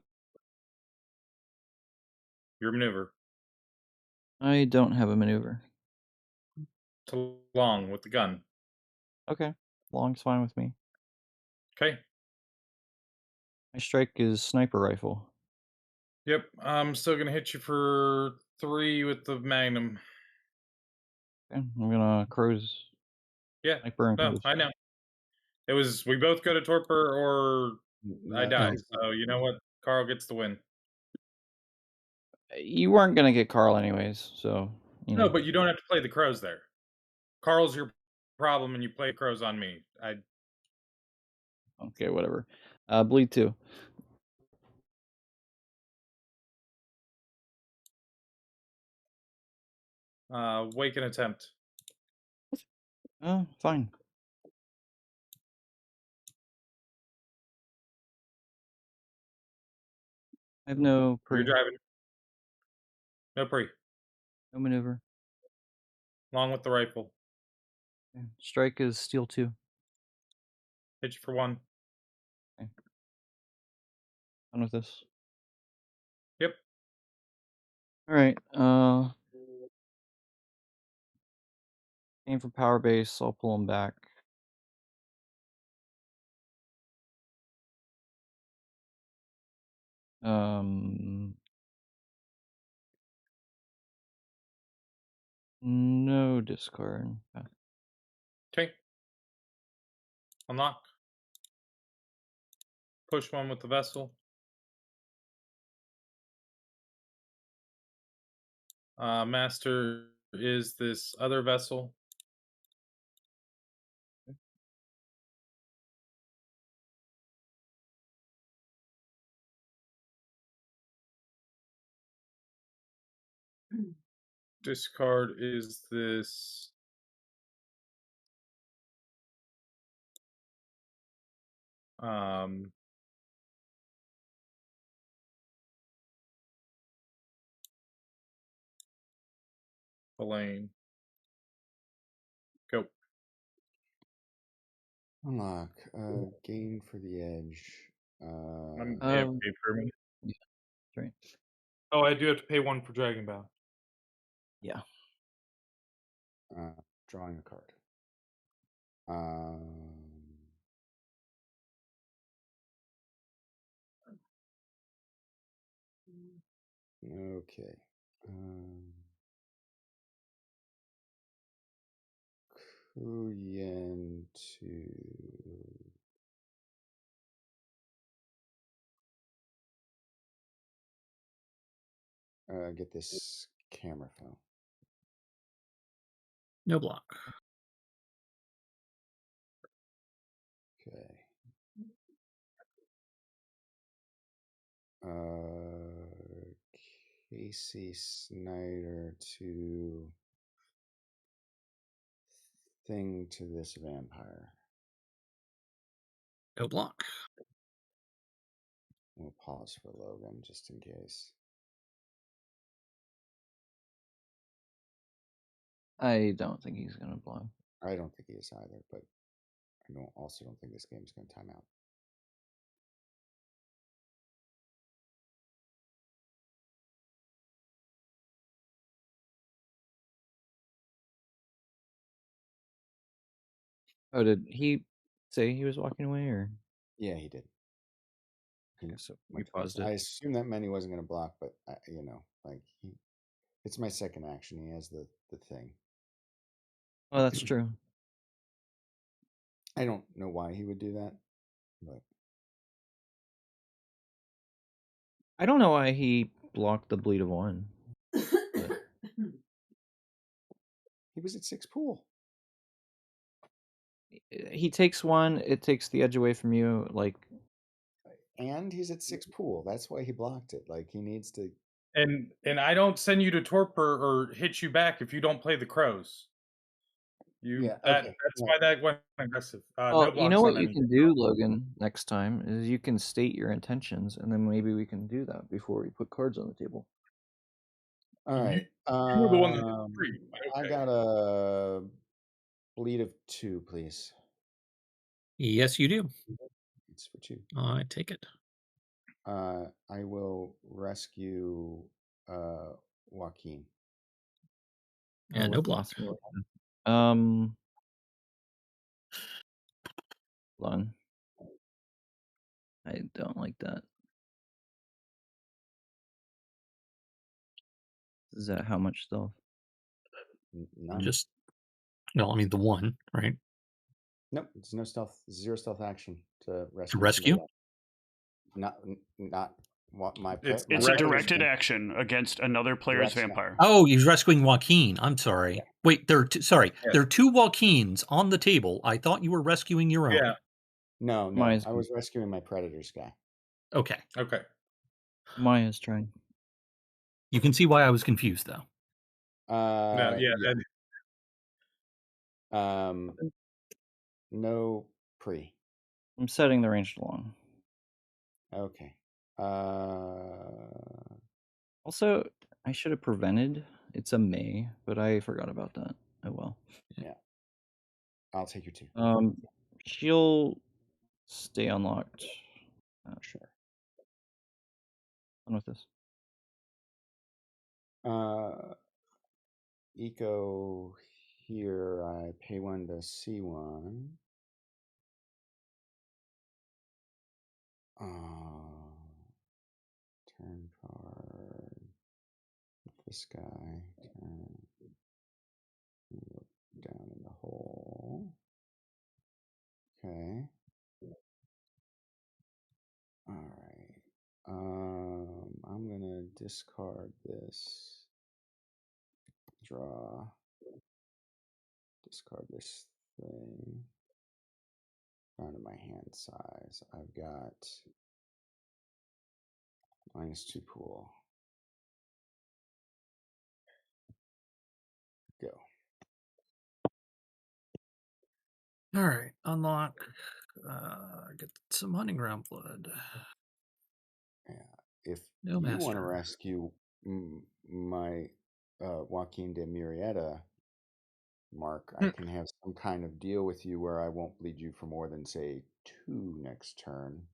Your maneuver. I don't have a maneuver. To long with the gun. Okay. Long's fine with me. Okay. My strike is sniper rifle. Yep. I'm still gonna hit you for 3 with the magnum. Okay. I'm gonna crows. Yeah. Sniper and No, crows. I know. It was we both go to torpor or I No, die. it's not- So you know what? Carl gets the win. You weren't gonna get Carl anyways, so you No, know. but you don't have to play the crows there. Carl's your problem, and you play crows on me. Okay, whatever. Bleed 2. Wake an attempt. Fine. I have no You're pre. driving. No pre. No maneuver. Long with the rifle. Okay. Strike is steel 2. Hit you for 1. Okay. Done with this. Yep. Alright, aim for power base, I'll pull him back. No discard. Okay. Okay. Unlock. Push 1 with the vessel. Master is this other vessel. Discard is this um Elaine. Go. unlock. Gain for the edge. I'm Um, AFK for a minute. yeah, that's right. Oh, I do have to pay 1 for Dragonbound. Yeah. Drawing a card. Um, okay. Kuyen to get this camera phone. No block. Okay. Casey Snyder to thing to this vampire. No block. We'll pause for Logan just in case. I don't think he's gonna block. I don't think he is either, but I also don't think this game is going to time out. Oh, did he say he was walking away or? Yeah, he did. He Okay, so we went to paused I it. assume that meant he wasn't going to block, but like it's my second action. He has the thing. Oh, that's true. I don't know why he would do that, but I don't know why he blocked the bleed of one. But he was at 6 pool. he takes one, it takes the edge away from you. Like, And he's at 6 pool. That's why he blocked it. Like he needs to. And I don't send you to torpor or hit you back if you don't play the crows. Yeah. That's Okay. why that went aggressive. well, No you know blocks what on you any. can do, Logan, next time is you can state your intentions, and then maybe we can do that before we put cards on the table. All right. You were the one that did the free. I Okay. got a bleed of 2, please. Yes, you do. It's for 2. I take it. I will rescue Joaquin. And no block. Hold on. I don't like that. Is that how much stealth? None. Just, no, I mean the one, right? Nope. It's no stealth. 0 stealth action to rescue. To rescue? somebody else. Not what my. It's It's a Direct- directed action against another player's Direct- vampire. Oh, he's rescuing Joaquin. I'm sorry. Yeah. Wait, there are sorry. Yeah. There are 2 Joaquins on the table. I thought you were rescuing your own. Yeah. No. Maya's I was rescuing my predators guy. Okay. Okay. Maya's trying. You can see why I was confused, though. No. Yeah. No pre. I'm setting the range along. Okay. Also, I should have prevented. It's a May, but I forgot about that. Oh well. Yeah. I'll take your 2. She'll stay unlocked. Sure. On with this. Eco here. I pay 1 to see 1. Turn card. This guy. Turn. Look down in the hole. Okay. All right. I'm gonna discard this. Draw. Discard this thing. Down to my hand size. I've got -2 pool. Go. All right. Unlock. Get some hunting ground blood. Yeah. If No you want to master. rescue my Joaquin de Murrieta, Mark, I can have some kind of deal with you where I won't bleed you for more than say 2 next turn,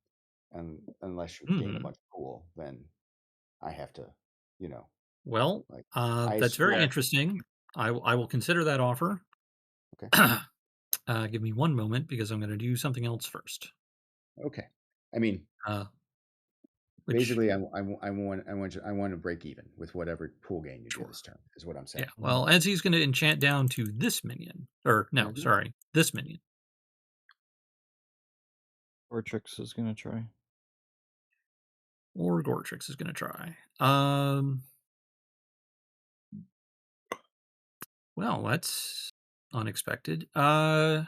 and unless you gain a bunch of pool, then I have to, Well, like that's very Yeah. interesting. I will consider that offer. Okay. Give me one moment because I'm going to do something else first. Okay. I mean, Which, basically, I want to break even with whatever pool gain you do Sure. this turn. Is what I'm saying. yeah. Well, as he's going to enchant down to this minion, or no, Mhm. sorry, this minion. Ortrix is gonna try. Or Gortrix is going to try. Well, that's unexpected. Yeah,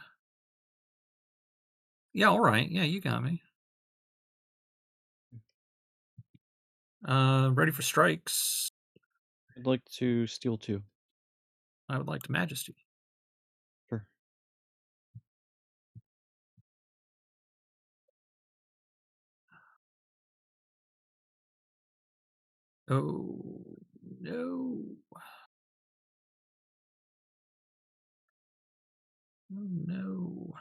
all right. Yeah, you got me. Ready for strikes. I'd like to steal 2. I would like to Majesty. Sure. Oh, no. Oh, no.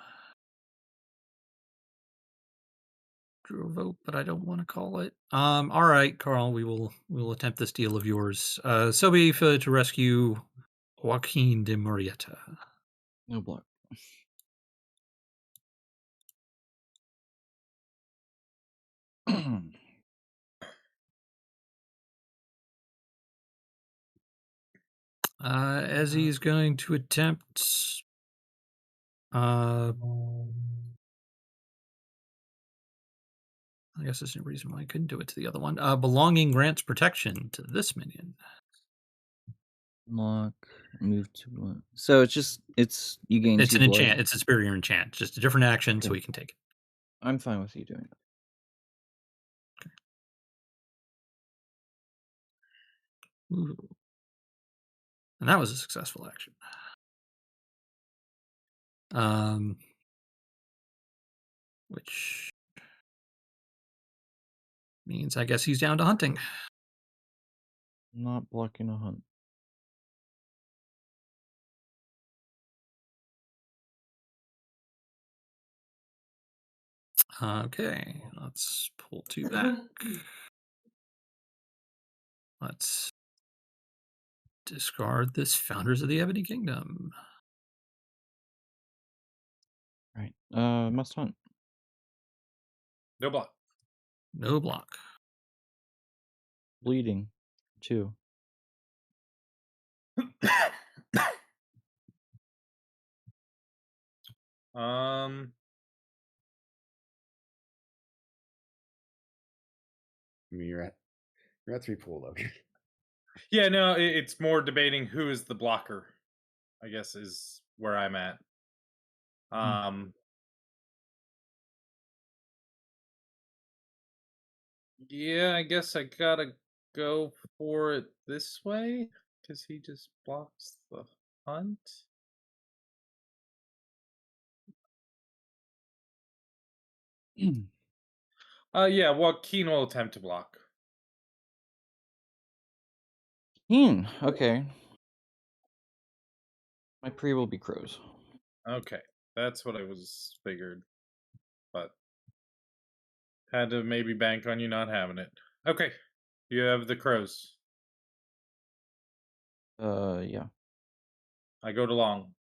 Drew a vote, but I don't want to call it. All right, Carl, we will attempt this deal of yours. So be to rescue Joaquin de Murrieta. No block. As he's going to attempt, I guess there's no reason why I couldn't do it to the other one. Belonging grants protection to this minion. Lock, move to blood. So it's you gain It's 2 an blood. enchant. It's a superior enchant. Just a different action, so Okay. we can take it. I'm fine with you doing it. Ooh. And that was a successful action. Which means I guess he's down to hunting. Not blocking a hunt. Okay, let's pull 2 back. Let's discard this Founders of the Ebony Kingdom. Right. Must hunt. No block. No block. Bleeding. 2. Um. I mean, you're at 3 pool, Logan. Yeah, no, it's more debating who is the blocker, I guess, is where I'm at. Yeah, I guess I gotta go for it this way because he just blocks the hunt. Yeah, Joaquin will attempt to block. Okay. My pre will be crows. Okay, that's what I was figured, but had to maybe bank on you not having it. Okay, you have the crows. Yeah. I go to long.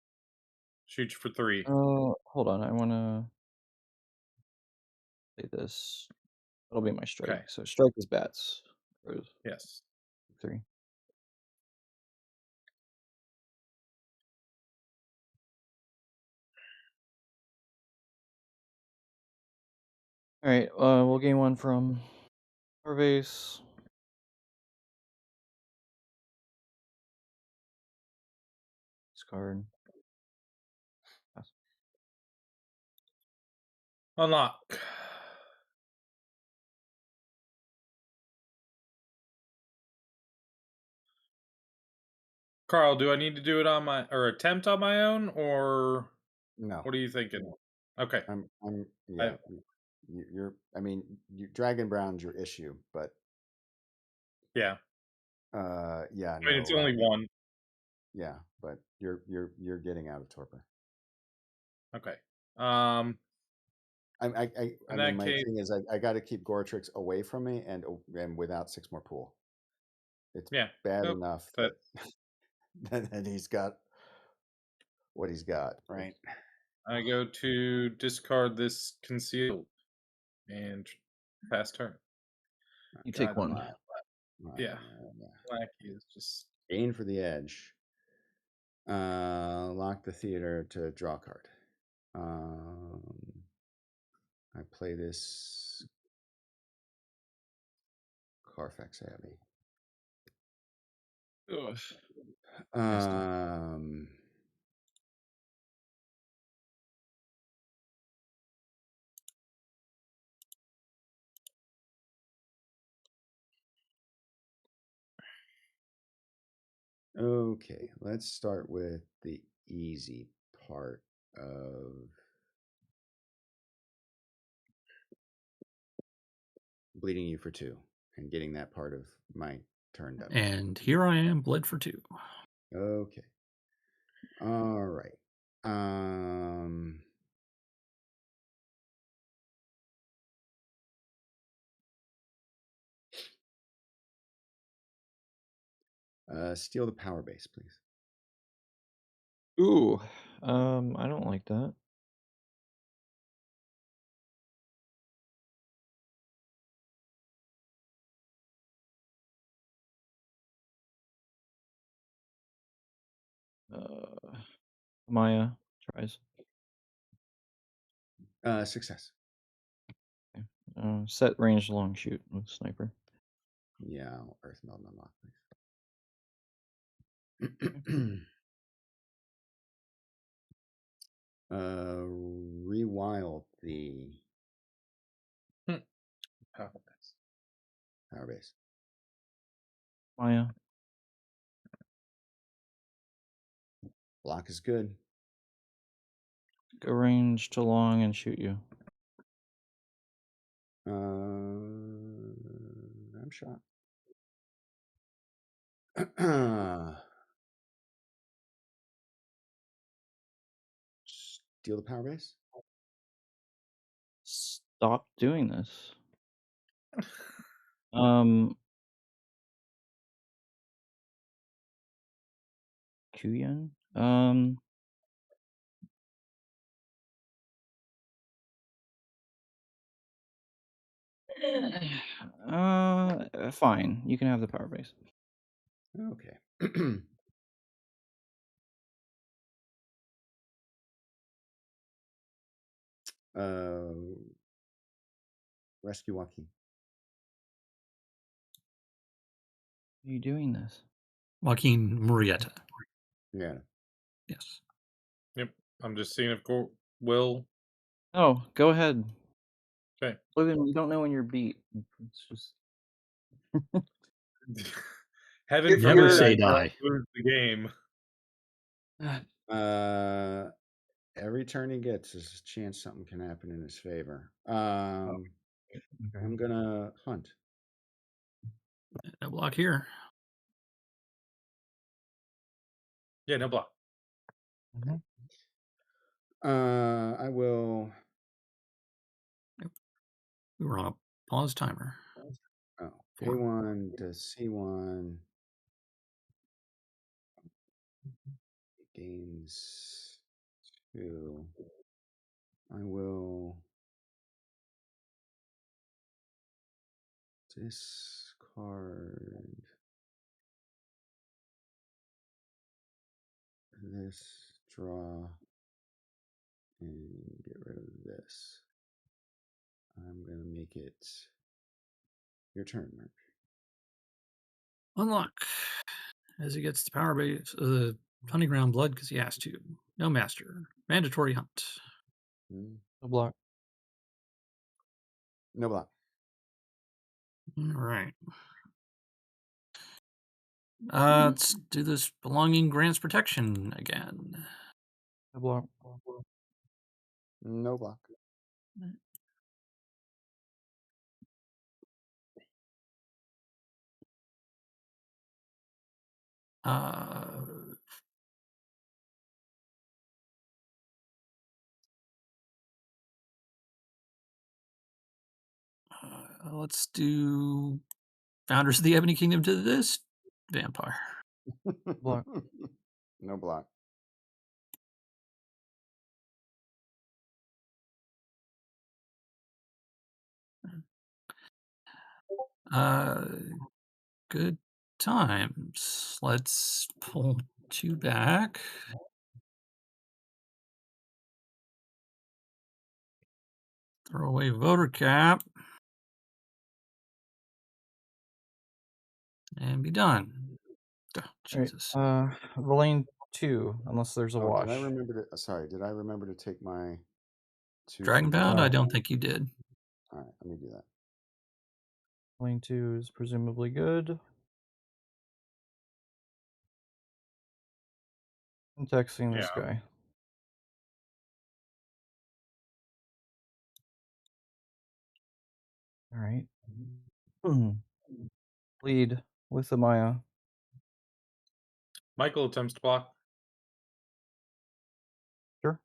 Shoot you for 3. Hold on. I wanna say this. That'll be my strike. Okay. So strike is bats. Crows. Yes. 3. All right. We'll gain 1 from our vase. Discard. Pass. Unlock. Carl, do I need to do it on my or attempt on my own, or No, what are you thinking? Okay. yeah. You're. I mean, Dragon Brown's your issue, but Yeah. yeah, I mean, it's no, only 1. yeah, but you're getting out of torpor. Okay. I In mean, that my case, thing is, I got to keep Goratrix away from me and without 6 more pool. It's yeah. bad Nope. enough That that he's got what he's got, right? I go to discard this concealed and pass turn. You take God, 1. Yeah. Lackey is just Aim for the edge. Lock the theater to draw a card. I play this Carfax Abbey. ugh. Um, okay, let's start with the easy part of bleeding you for 2 and getting that part of my turn done. And here I am, bled for 2. Okay. All right. Steal the power base, please. Ooh. I don't like that. Maya tries. Success. Okay. Set range long shoot with sniper. Yeah, I'll Earth Meld unlock, please. Rewild the power base. Maya. Block is good. Go range to long and shoot you. I'm shot. Steal the power base. Stop doing this. Kuyen? Fine. You can have the power base. Okay. Rescue Joaquin. Are you doing this? Joaquin Murrieta. Yeah. Yes. Yep. I'm just seeing if Will. Oh, go ahead. Okay. Logan, we don't know when you're beat. It's just Heaven If forbid Never you're- say I die. lose the game. Every turn he gets is a chance something can happen in his favor. Okay. I'm gonna hunt. No block here. Yeah, no block. I will. We were on a pause timer. Oh, Four. A1 to C1 gains 2. I will discard this, draw, and get rid of this. I'm gonna make it your turn, Mark. Unlock. As he gets the power base, the hunting ground blood because he has to. No master. Mandatory hunt. Hmm? No block. No block. All right. Let's do this belonging grants protection again. No block. No block. Uh, let's do Founders of the Ebony Kingdom to this vampire. Block. No block. Uh, good times. Let's pull 2 back. Throw away voter cap. And be done. Oh, Jesus. Lane 2, unless there's a Oh, wash. did I remember to? Sorry, did I remember to take my 2 from Dragonbound? I Oh. don't think you did. All right, let me do that. Lane 2 is presumably good. I'm texting this Yeah. guy. All right. Lead with the Maya. Michael attempts to block. Sure.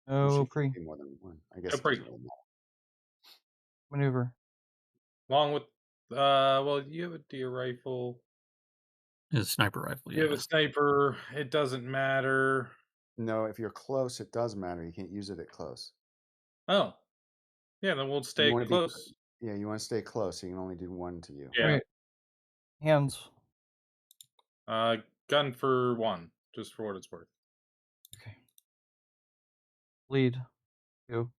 There No should pre be more than one. I guess No it pre. doesn't really matter. maneuver. Along with, well, you have a deer rifle. It's a sniper rifle, You have yeah. a sniper. It doesn't matter. No, if you're close, it does matter. You can't use it at close. Oh. Yeah, then we'll stay wanna be- close. Yeah, you want to stay close, so you can only do 1 to you. Yeah. Right. Hands. Gun for 1, just for what it's worth. Okay. Bleed. 2.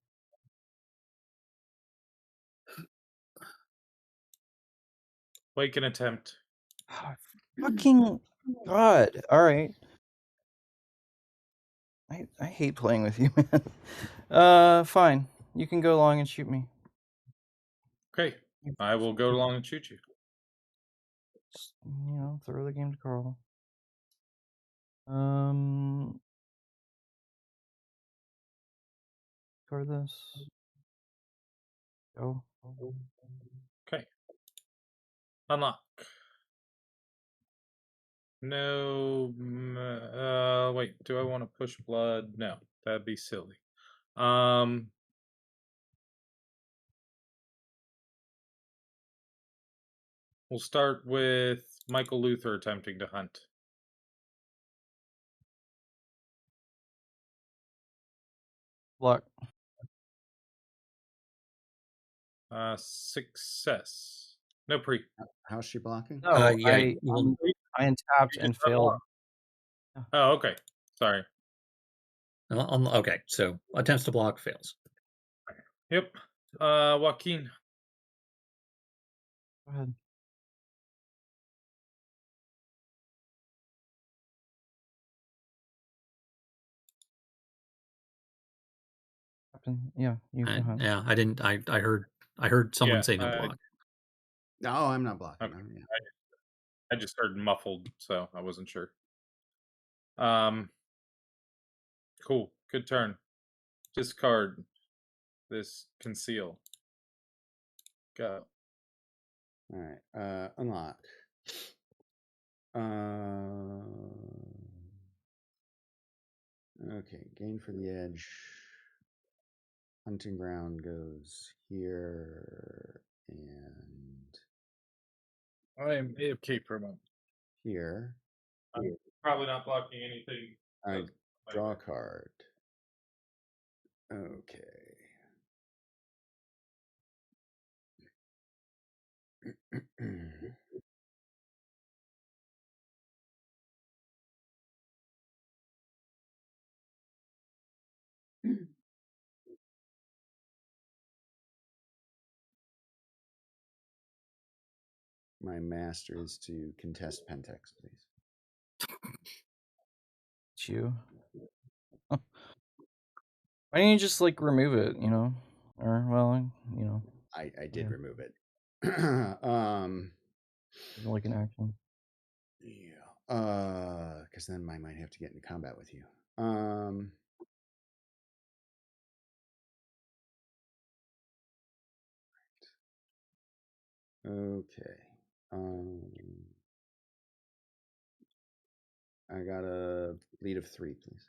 Wake an attempt. Oh, fucking God. Alright. I hate playing with you, man. Fine. You can go along and shoot me. Okay, I will go along and shoot you. Just, throw the game to Carl. For this. Go. Okay. Unlock. No. Wait. Do I want to push blood? No, that'd be silly. We'll start with Michael Luther attempting to hunt. Block. Success. No pre. How's she blocking? No, Yeah, I well, untapped You and just failed. unlock. Oh, okay. Sorry. okay, so attempts to block fails. Yep. Joaquin. Go ahead. Captain, yeah, you can hunt. Yeah, I didn't. I heard someone Yeah, say no block. No, I'm not blocking. Okay. No, yeah. I just heard muffled, so I wasn't sure. Cool. Good turn. Discard this conceal. Go. All right. Unlock. Okay. Gain for the edge. Hunting ground goes here and I am AFK for a moment. here. I'm probably not blocking anything. I draw a card. Okay. My master is to contest Pentex, please. It's you. Why don't you just remove it? Or I did yeah. remove it. Like an action. Yeah. Because then I might have to get into combat with you. Okay. I got a lead of 3, please.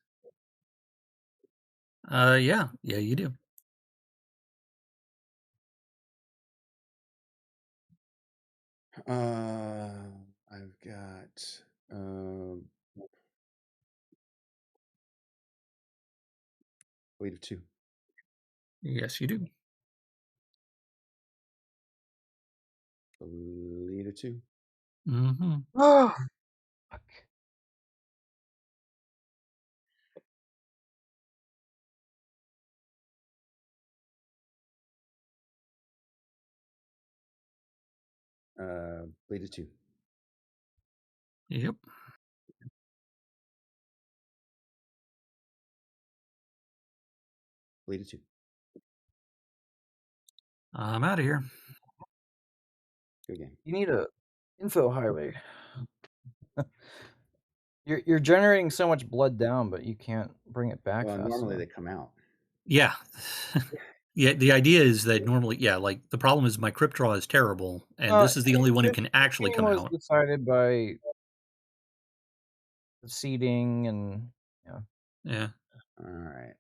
Yeah, you do. I've got lead of 2. Yes, you do. Lead of 2. Mm-hmm. Oh, fuck. Lead of 2. Yep. Lead of 2. I'm out of here. Good game. You need a info highway. You're generating so much blood down, but you can't bring it back Well, fast normally enough. they come out. Yeah. Yeah, the idea is that normally, like the problem is my crypt draw is terrible, and this is the only one who can actually This come game was out. decided by the seeding and Yeah. All right.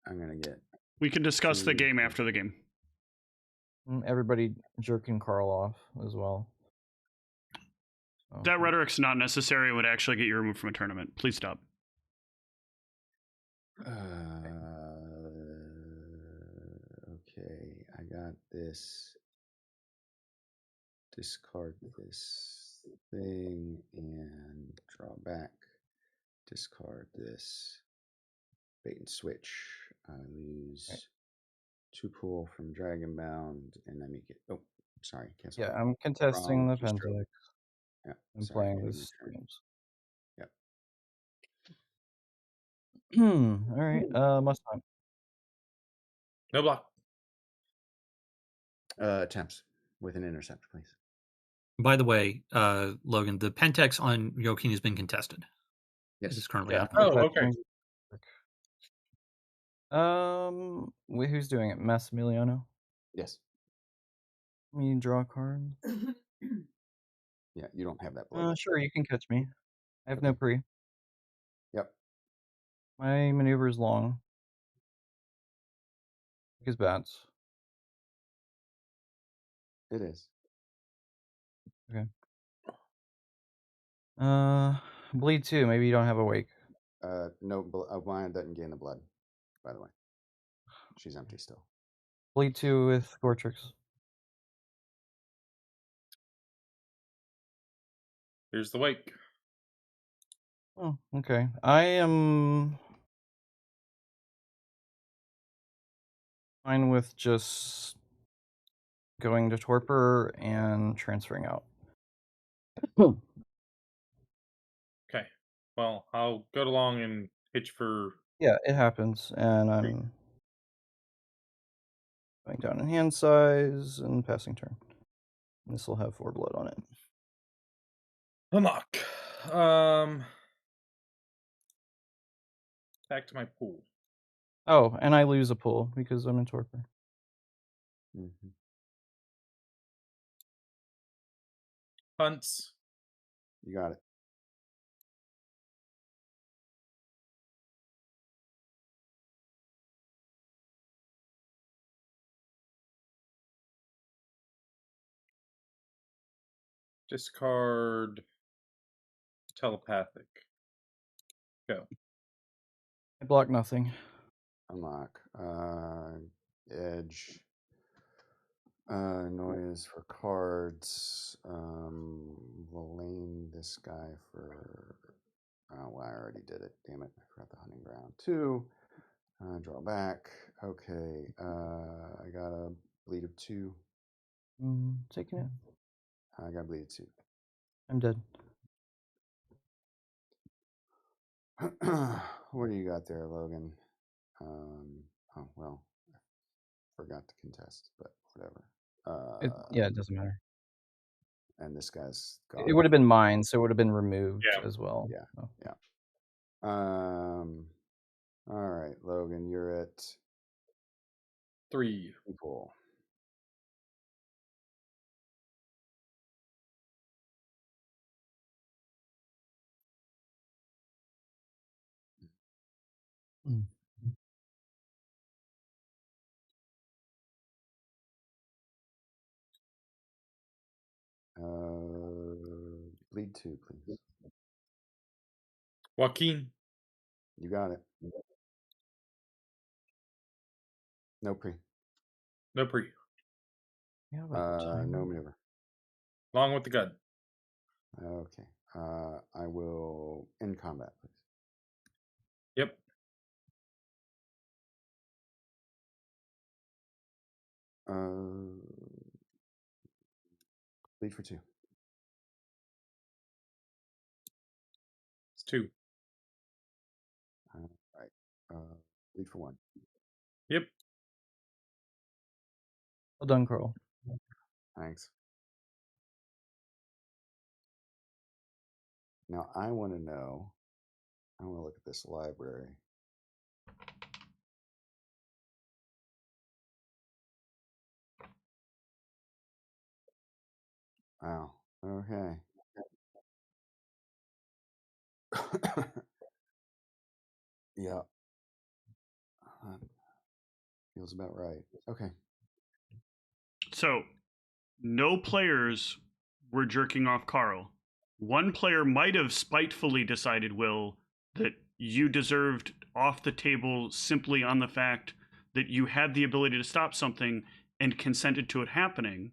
I'm going to get. We can discuss the 2. game after the game. everybody jerking Carl off as well. So, That rhetoric's not necessary. It would actually get you removed from a tournament. Please stop. Okay. I got this. Discard this thing and draw back. Discard this. Bait and switch. I lose 2 pull from Dragonbound, and I make it. Oh, sorry, cancel. Yeah, I'm contesting the keystroke. Pentax. Yeah, I'm sorry, playing end of this your turn. games. Yep. All right. Must time. No block. Attempts with an intercept, please. By the way, Logan, the Pentex on Joaquin has been contested. It is Yes. currently Yeah. on. Oh, okay. Who's doing it? Massimiliano. Yes. Let me draw a card. Yeah, you don't have that blood. yet. Sure, you can catch me. I have no Okay. pre. Yep. My maneuver is long. His bats. It is. Bleed 2. Maybe you don't have a wake. No, Maya doesn't gain the blood, by the way. She's empty still. Bleed 2 with Gortrix. Here's the wake. Oh, okay. I am fine with just going to Torpor and transferring out. Okay. Well, I'll go along and hitch for. Yeah, it happens, and I'm going down in hand size and passing turn. This will have 4 blood on it. Unlock. Back to my pool. Oh, and I lose a pull because I'm in Torpor. Mm-hmm. Hunts. You got it. Discard. Telepathic. Go. I block nothing. Unlock. Edge. Noise for cards. We'll lane this guy for. Oh, well, I already did it. Damn it. I forgot the hunting ground. 2. Draw back. Okay. I got a bleed of 2. Taking it. I got bleed of 2. I'm dead. What do you got there, Logan? Oh, well, I forgot to contest, but whatever. It doesn't matter. And this guy's gone. It would have been mine, so it would have been removed Yeah. as well. Yeah. So. Yeah. All right, Logan, you're at 3. people. Bleed 2, please. Joaquin. You got it. No pre. No pre. Yeah, but No maneuver. Along with the gun. Okay. I will end combat, please. Yep. Bleed for 2. It's 2. All right. Bleed for 1. Yep. well done, Carl. Thanks. Now I want to know. I want to look at this library. Wow. Okay. Yeah. Feels about right. Okay. So, no players were jerking off Carl. One player might have spitefully decided, Will, that you deserved off the table simply on the fact that you had the ability to stop something and consented to it happening.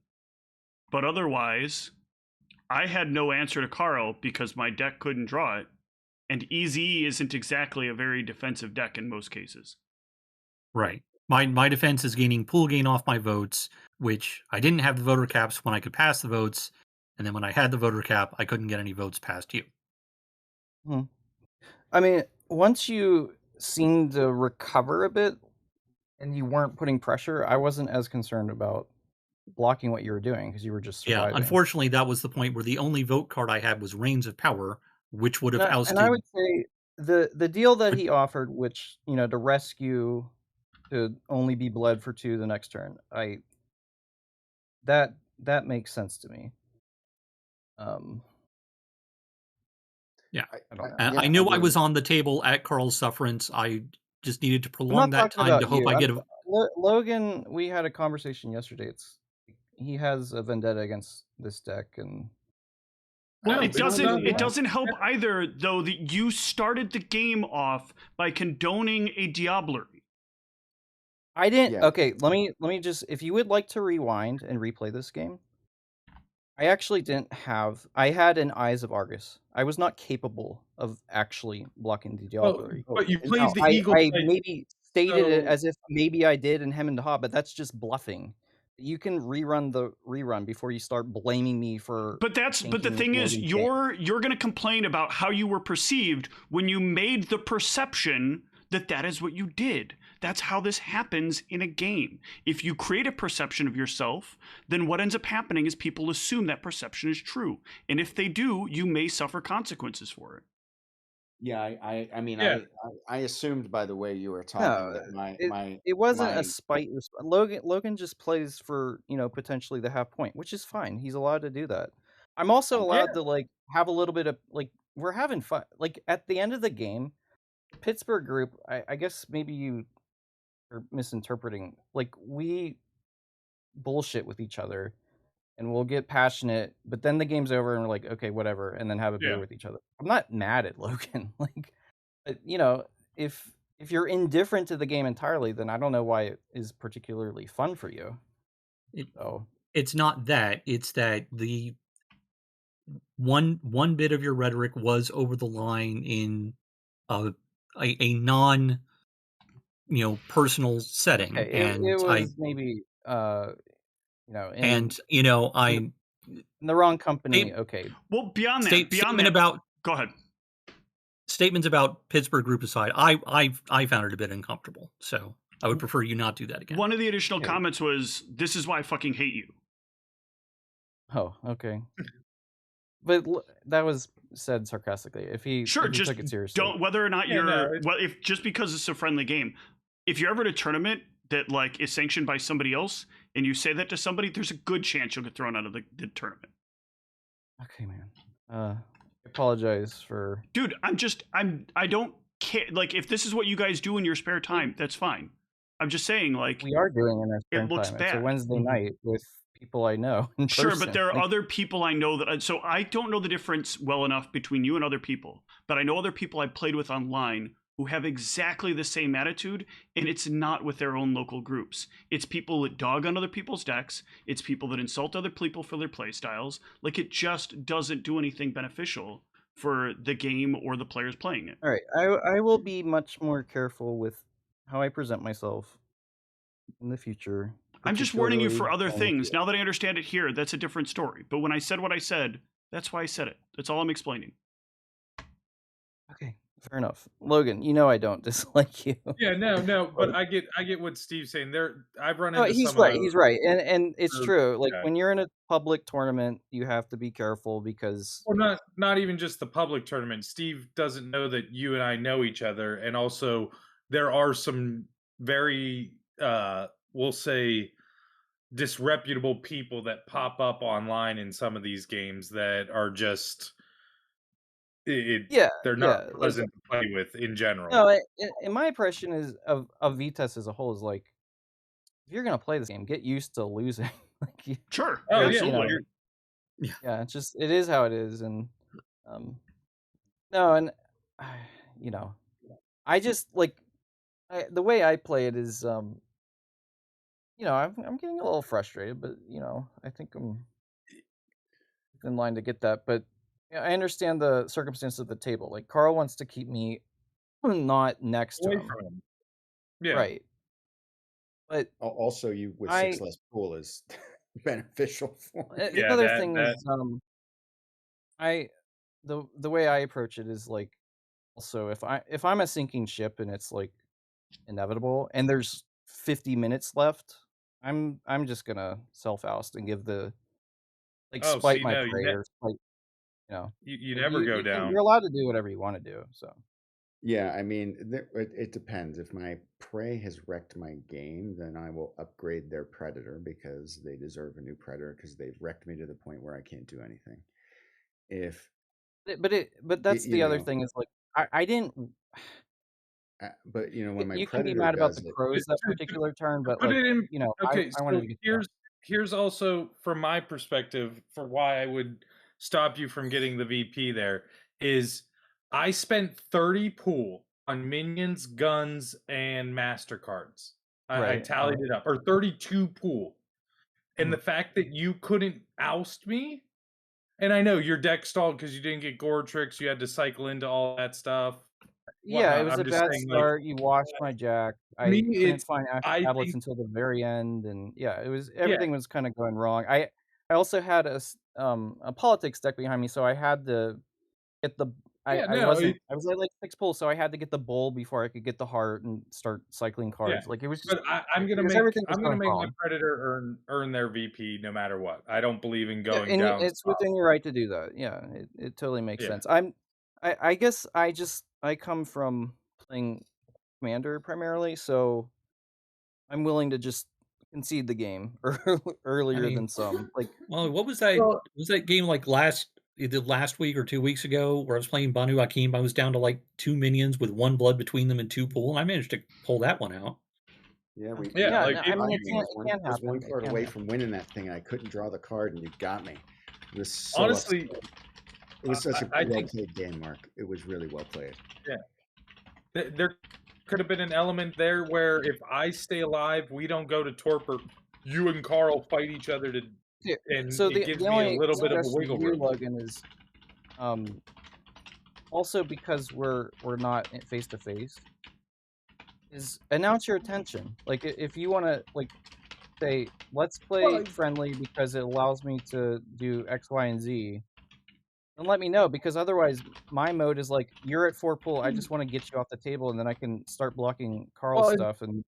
But otherwise, I had no answer to Carl because my deck couldn't draw it, and EZ isn't exactly a very defensive deck in most cases. Right. My defense is gaining pool gain off my votes, which I didn't have the voter caps when I could pass the votes, and then when I had the voter cap, I couldn't get any votes past you. I mean, once you seemed to recover a bit and you weren't putting pressure, I wasn't as concerned about blocking what you were doing because you were just Yeah, surviving. unfortunately, that was the point where the only vote card I had was Reigns of Power, which would have And I ousted. would say the deal that he offered, which to rescue to only be bled for 2 the next turn, that makes sense to me. Yeah, I don't know. I knew I was on the table at Carl's sufferance. I just needed to I'm prolong not that talking time to about hope you. I get a. Logan, we had a conversation yesterday. He has a vendetta against this deck, and Well, No, it it's doesn't. not It that. doesn't help either, though, that you started the game off by condoning a diablerie. I didn't. Yeah. Okay, let me just. If you would like to rewind and replay this game, I actually didn't have. I had an Eyes of Argus. I was not capable of actually blocking the diablerie. But you Now, played the Eagle I play, maybe stated it so as if maybe I did in Hem and Haw, but that's just bluffing. You can rerun the rerun before you start blaming me for. But the tanking thing is, Logan's game. you're going to complain about how you were perceived when you made the perception that is what you did. That's how this happens in a game. If you create a perception of yourself, then what ends up happening is people assume that perception is true, and if they do, you may suffer consequences for it. Yeah, I mean, Yeah. I assumed by the way you were talking No, that it wasn't my a spite. Logan just plays for potentially the half point, which is fine. He's allowed to do that. I'm also allowed to have a little bit of we're having fun. Like at the end of the game, Pittsburgh group. I guess maybe you are misinterpreting. Like we bullshit with each other, and we'll get passionate, but then the game's over, and we're like, okay, whatever, and then have a beer Yeah. with each other. I'm not mad at Logan. Like, but, if you're indifferent to the game entirely, then I don't know why it is particularly fun for you. It's not that. It's that the one bit of your rhetoric was over the line in a non personal setting, Okay, and it I was maybe and in the wrong company. State- Okay, Well, beyond that, statement about go ahead. statements about Pittsburgh group aside, I found it a bit uncomfortable. So I would prefer you not do that again. One of the additional comments was, "This is why I fucking hate you." Oh, okay. But that was said sarcastically. If he just took it seriously, don't, whether or not Yeah, no, if just because it's a friendly game, if you're ever at a tournament that is sanctioned by somebody else and you say that to somebody, there's a good chance you'll get thrown out of the tournament. Okay, man. I apologize for. Dude, I don't care. Like, if this is what you guys do in your spare time, that's fine. I'm just saying, we are doing in our spare it looks time. bad. It's a Wednesday night with people I know in Sure, person. but there are other people I know so I don't know the difference well enough between you and other people, but I know other people I played with online who have exactly the same attitude, and it's not with their own local groups. It's people that dog on other people's decks. It's people that insult other people for their play styles. Like, it just doesn't do anything beneficial for the game or the players playing it. All right, I will be much more careful with how I present myself in the future. I'm just warning you for particularly other things. Now that I understand it here, that's a different story. But when I said what I said, that's why I said it. That's all I'm explaining. Okay, fair enough. Logan, I don't dislike you. Yeah, no, but I get what Steve's saying. I've run into he's some right. of those. He's right, and it's Those true. Like guys. when you're in a public tournament, you have to be careful because. Well, not even just the public tournament. Steve doesn't know that you and I know each other, and also there are some very, we'll say, disreputable people that pop up online in some of these games that are just they're not pleasant to play with in general. No, and my impression is of VTS as a whole is like, if you're gonna play this game, get used to losing. Sure, Oh, absolutely. Yeah, it is how it is, and no, and I just the way I play it is I'm getting a little frustrated, but I think in line to get that, but I understand the circumstance of the table. Like Carl wants to keep me not next to Away him, from him. Yeah. right? But Also, you with I 6 less pool is beneficial for you. the Yeah, other that thing that is I the way I approach it is like also if I'm a sinking ship and it's like inevitable and there's 50 minutes left, I'm just gonna self oust and give the like Oh, spite see, my no, prey or spite, you know. you Like never go you're down. allowed to do whatever you want to do. So Yeah, I mean, it depends. If my prey has wrecked my game, then I will upgrade their predator because they deserve a new predator because they've wrecked me to the point where I can't do anything. If but that's you the other know, thing is like I didn't. but when my You can be predator mad about does the it, crows that particular turn, To but put like it in okay, I wanted so to get that. here's also from my perspective for why I would stop you from getting the VP there is I spent 30 pool on minions, guns, and MasterCards. I Right. tallied it up, or 32 pool. And Mhm. the fact that you couldn't oust me, and I know your deck stalled because you didn't get gore tricks, you had to cycle into all that stuff, Yeah, it whatnot. was I'm a just bad saying, like, start. You washed my jack. to me, I couldn't it's find I tablets think until the very end, and yeah, it was yeah, everything was kind of going wrong. I also had a politics deck behind me, so I had to get the yeah, I no, wasn't I was at like 6 pulls, so I had to get the bowl before I could get the heart and start cycling yeah, cards. Like it was just but I'm gonna because make everything was I'm gonna going make my wrong. predator earn their VP no matter what. I don't believe in Yeah, going and down it's spot. within your right to do that. Yeah, it totally makes Yeah. sense. I guess I come from playing Commander primarily, so I'm willing to just concede the game I earlier mean, than some. Like, well, what was that? Well, Was that game like either last week or 2 weeks ago where I was playing Banu Hakim? I was down to like 2 minions with 1 blood between them and 2 pool, and I managed to pull that one out. yeah, yeah, yeah, like no, I it, mean, I was one it card can away happen. from winning that thing, and I couldn't draw the card, and you got me. It was so upset. honestly, It was such a I well think played game, Mark. It was really well played. yeah, there could have been an element there where if I stay alive, we don't go to torpor. You and Carl fight each other to, Yeah, and so it the gives me a only little bit of a suggestion to wiggle you, room. Logan, is um also because we're not face to face, is announce your attention. Like if you want to like say let's play Well, friendly because it allows me to do X, Y, and Z, then let me know because otherwise my mode is like you're at 4 pull. I just want to get you off the table and then I can start blocking Carl's well, stuff and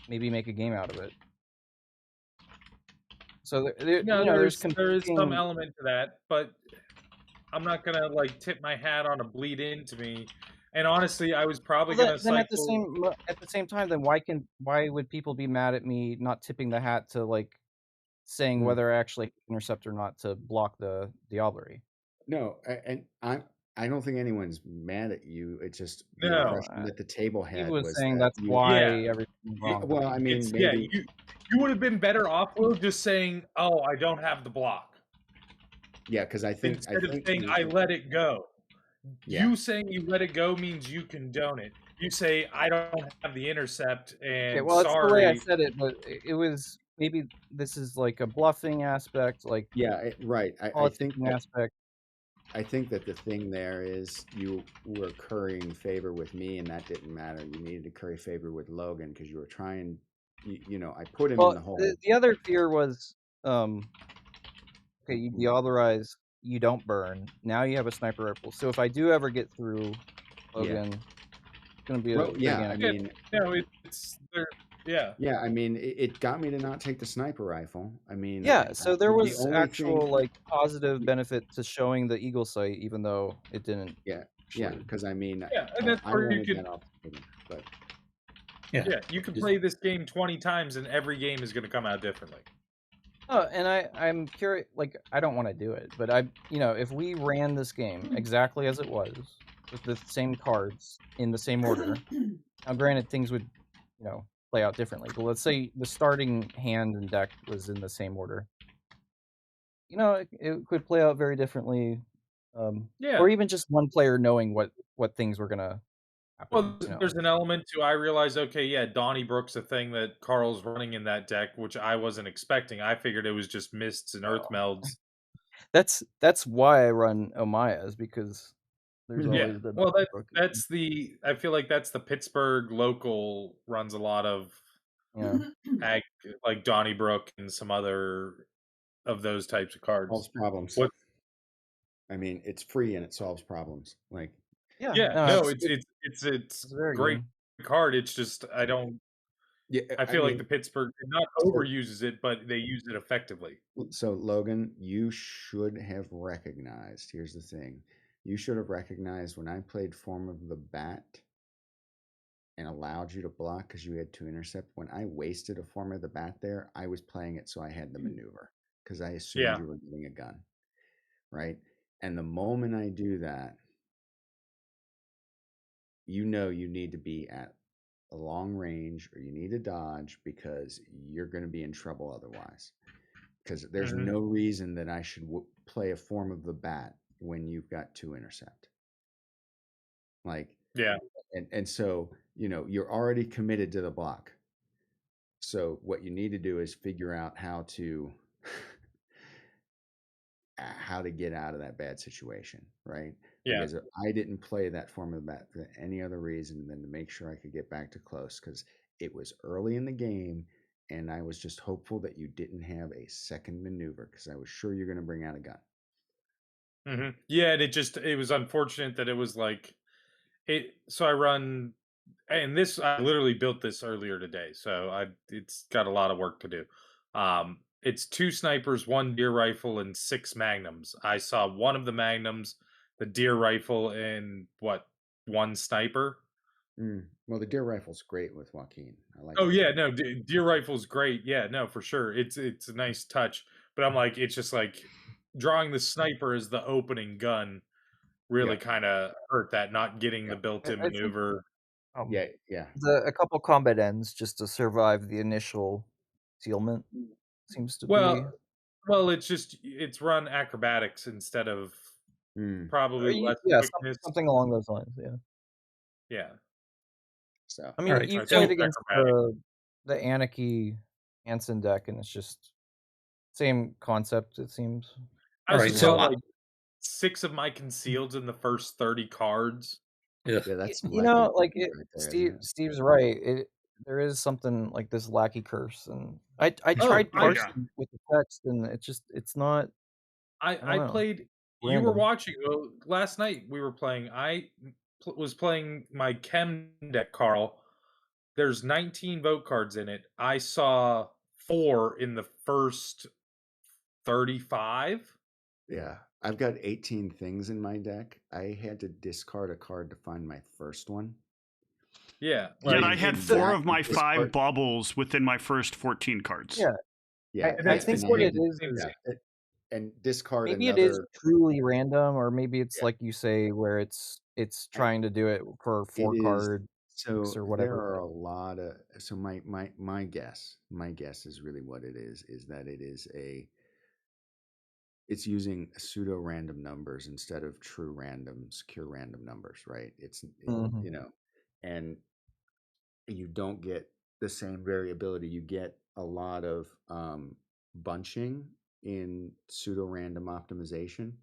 maybe make a game out of it. So no, there's there is some competing. element to that, but I'm not gonna like tip my hat on a bleed into me. And honestly, I was probably Well, gonna then cycle. at the same time, then why would people be mad at me not tipping the hat to like saying Hmm. whether I actually intercept or not to block the Diablerie? No, and I don't think anyone's mad at you. It's just the No, No, impression that the table Steve had was was saying that that's you. why yeah, everything went wrong. Well, I mean, it's yeah. maybe. You would have been better off, Will, just saying, "Oh, I don't have the block," Yeah, because I think instead of saying, "I let it go." Yeah. You saying you let it go means you condone it. You say, "I don't have the intercept," Okay, and well, it's the way I sorry. said it, but it was maybe this is like a bluffing aspect, like Yeah, right. politicking aspect. I think that the thing there is you were currying favor with me, and that didn't matter. You needed to curry favor with Logan because you were trying. I put him in Well, the hole. the other fear was okay, you deauthorize, you don't burn. Now you have a sniper rifle. So if I do ever get through Yeah. Logan, it's gonna be a Well, yeah. I gigantic. mean, No, it's there. Yeah, yeah. I mean, it got me to not take the sniper rifle. I mean, Yeah, so there the was only actual thing. like positive benefit to showing the eagle sight, even though it didn't Yeah, actually. because I mean, yeah, and that's I where you wanted could. that off, but Yeah. Yeah, you can just play this game 20 times, and every game is going to come out differently. Oh, and I'm curious. Like I don't want to do it, but if we ran this game exactly as it was with the same cards in the same order. Now, granted, things would play out differently, but let's say the starting hand and deck was in the same order. It could play out very differently, Yeah. or even just one player knowing what things were gonna happen. Well, there's an element to I realized, okay, yeah, Donnybrook's a thing that Carl's running in that deck, which I wasn't expecting. I figured it was just mists and earth Oh. melds. That's why I run Omaya, is because there's Mhm. Yeah. always the Well, Brooke. that's the. I feel like that's the Pittsburgh local runs a lot of Yeah. ag, like Donnybrook and some other of those types of cards. Solves problems. What? I mean, it's free and it solves problems. Like, Yeah. Yeah. No, No, it's it's very great good. card. It's just I don't. yeah, I I feel like mean, the Pittsburgh not so, overuses it, but they use it effectively. so Logan, you should have recognized. Here's the thing: you should have recognized when I played Form of the Bat and allowed you to block because you had to intercept. When I wasted a Form of the Bat there, I was playing it so I had the maneuver because I assumed Yeah. you were getting a gun, right? And the moment I do that, you know you need to be at a long range or you need to dodge because you're going to be in trouble otherwise. Because there's Mhm. no reason that I should play a Form of the Bat when you've got 2 intercept. Like, Yeah. and so you're already committed to the block. So what you need to do is figure out how to get out of that bad situation, right? Yeah. Because I didn't play that Form of the Bat for any other reason than to make sure I could get back to close because it was early in the game and I was just hopeful that you didn't have a second maneuver because I was sure you're going to bring out a gun. Yeah, and it was unfortunate that it was like it. So I run, and this I literally built this earlier today, so it's got a lot of work to do. It's 2 snipers, 1 deer rifle, and 6 magnums. I saw one of the magnums, the deer rifle, and what 1 sniper. Well, the deer rifle's great with Joaquin. I like Oh the yeah, deer. no, deer rifle's great. Yeah, no, for sure. It's a nice touch, but I'm like, it's just like drawing the sniper as the opening gun really Yeah, kind of hurt that, not getting yeah, the built-in I think maneuver. um, yeah, yeah. a couple combat ends just to survive the initial sealment seems to be. Well, it's run acrobatics instead of Mm, probably less Yeah, quickness. something along those lines. Yeah. Yeah, so I All mean, right. you I think played So, against acrobatic. the Anarchy Hansen deck, and it's just same concept. It seems. I all also right. saw So, like 6 of my concealeds in the first 30 cards. ugh. yeah, that's some You lucky know, like right there, isn't it? Steve's right. There is something like this lackey curse, and I Oh, tried Oh yeah. parsing with the text, and it's not. I don't I know. played. You were Random. watching last night. We were playing. Was playing my chem deck, Carl. There's 19 vote cards in it. I saw 4 in the first 35. Yeah, I've got 18 things in my deck. I had to discard a card to find my first one. Yeah, Yet like I had it's 4 of my 5 discard. bubbles within my first 14 cards. Yeah, Yeah, and I that's the think and I what same it had to same is thing. yeah, and discard maybe it is another. truly random, or maybe it's Yeah, like you say, where it's I, trying to do it for it 4 is. card So or there whatever. are a lot of. So my guess is really what it is that it's using pseudo random numbers instead of true random secure random numbers, right? Mhm. And you don't get the same variability. You get a lot of bunching in pseudo random optimization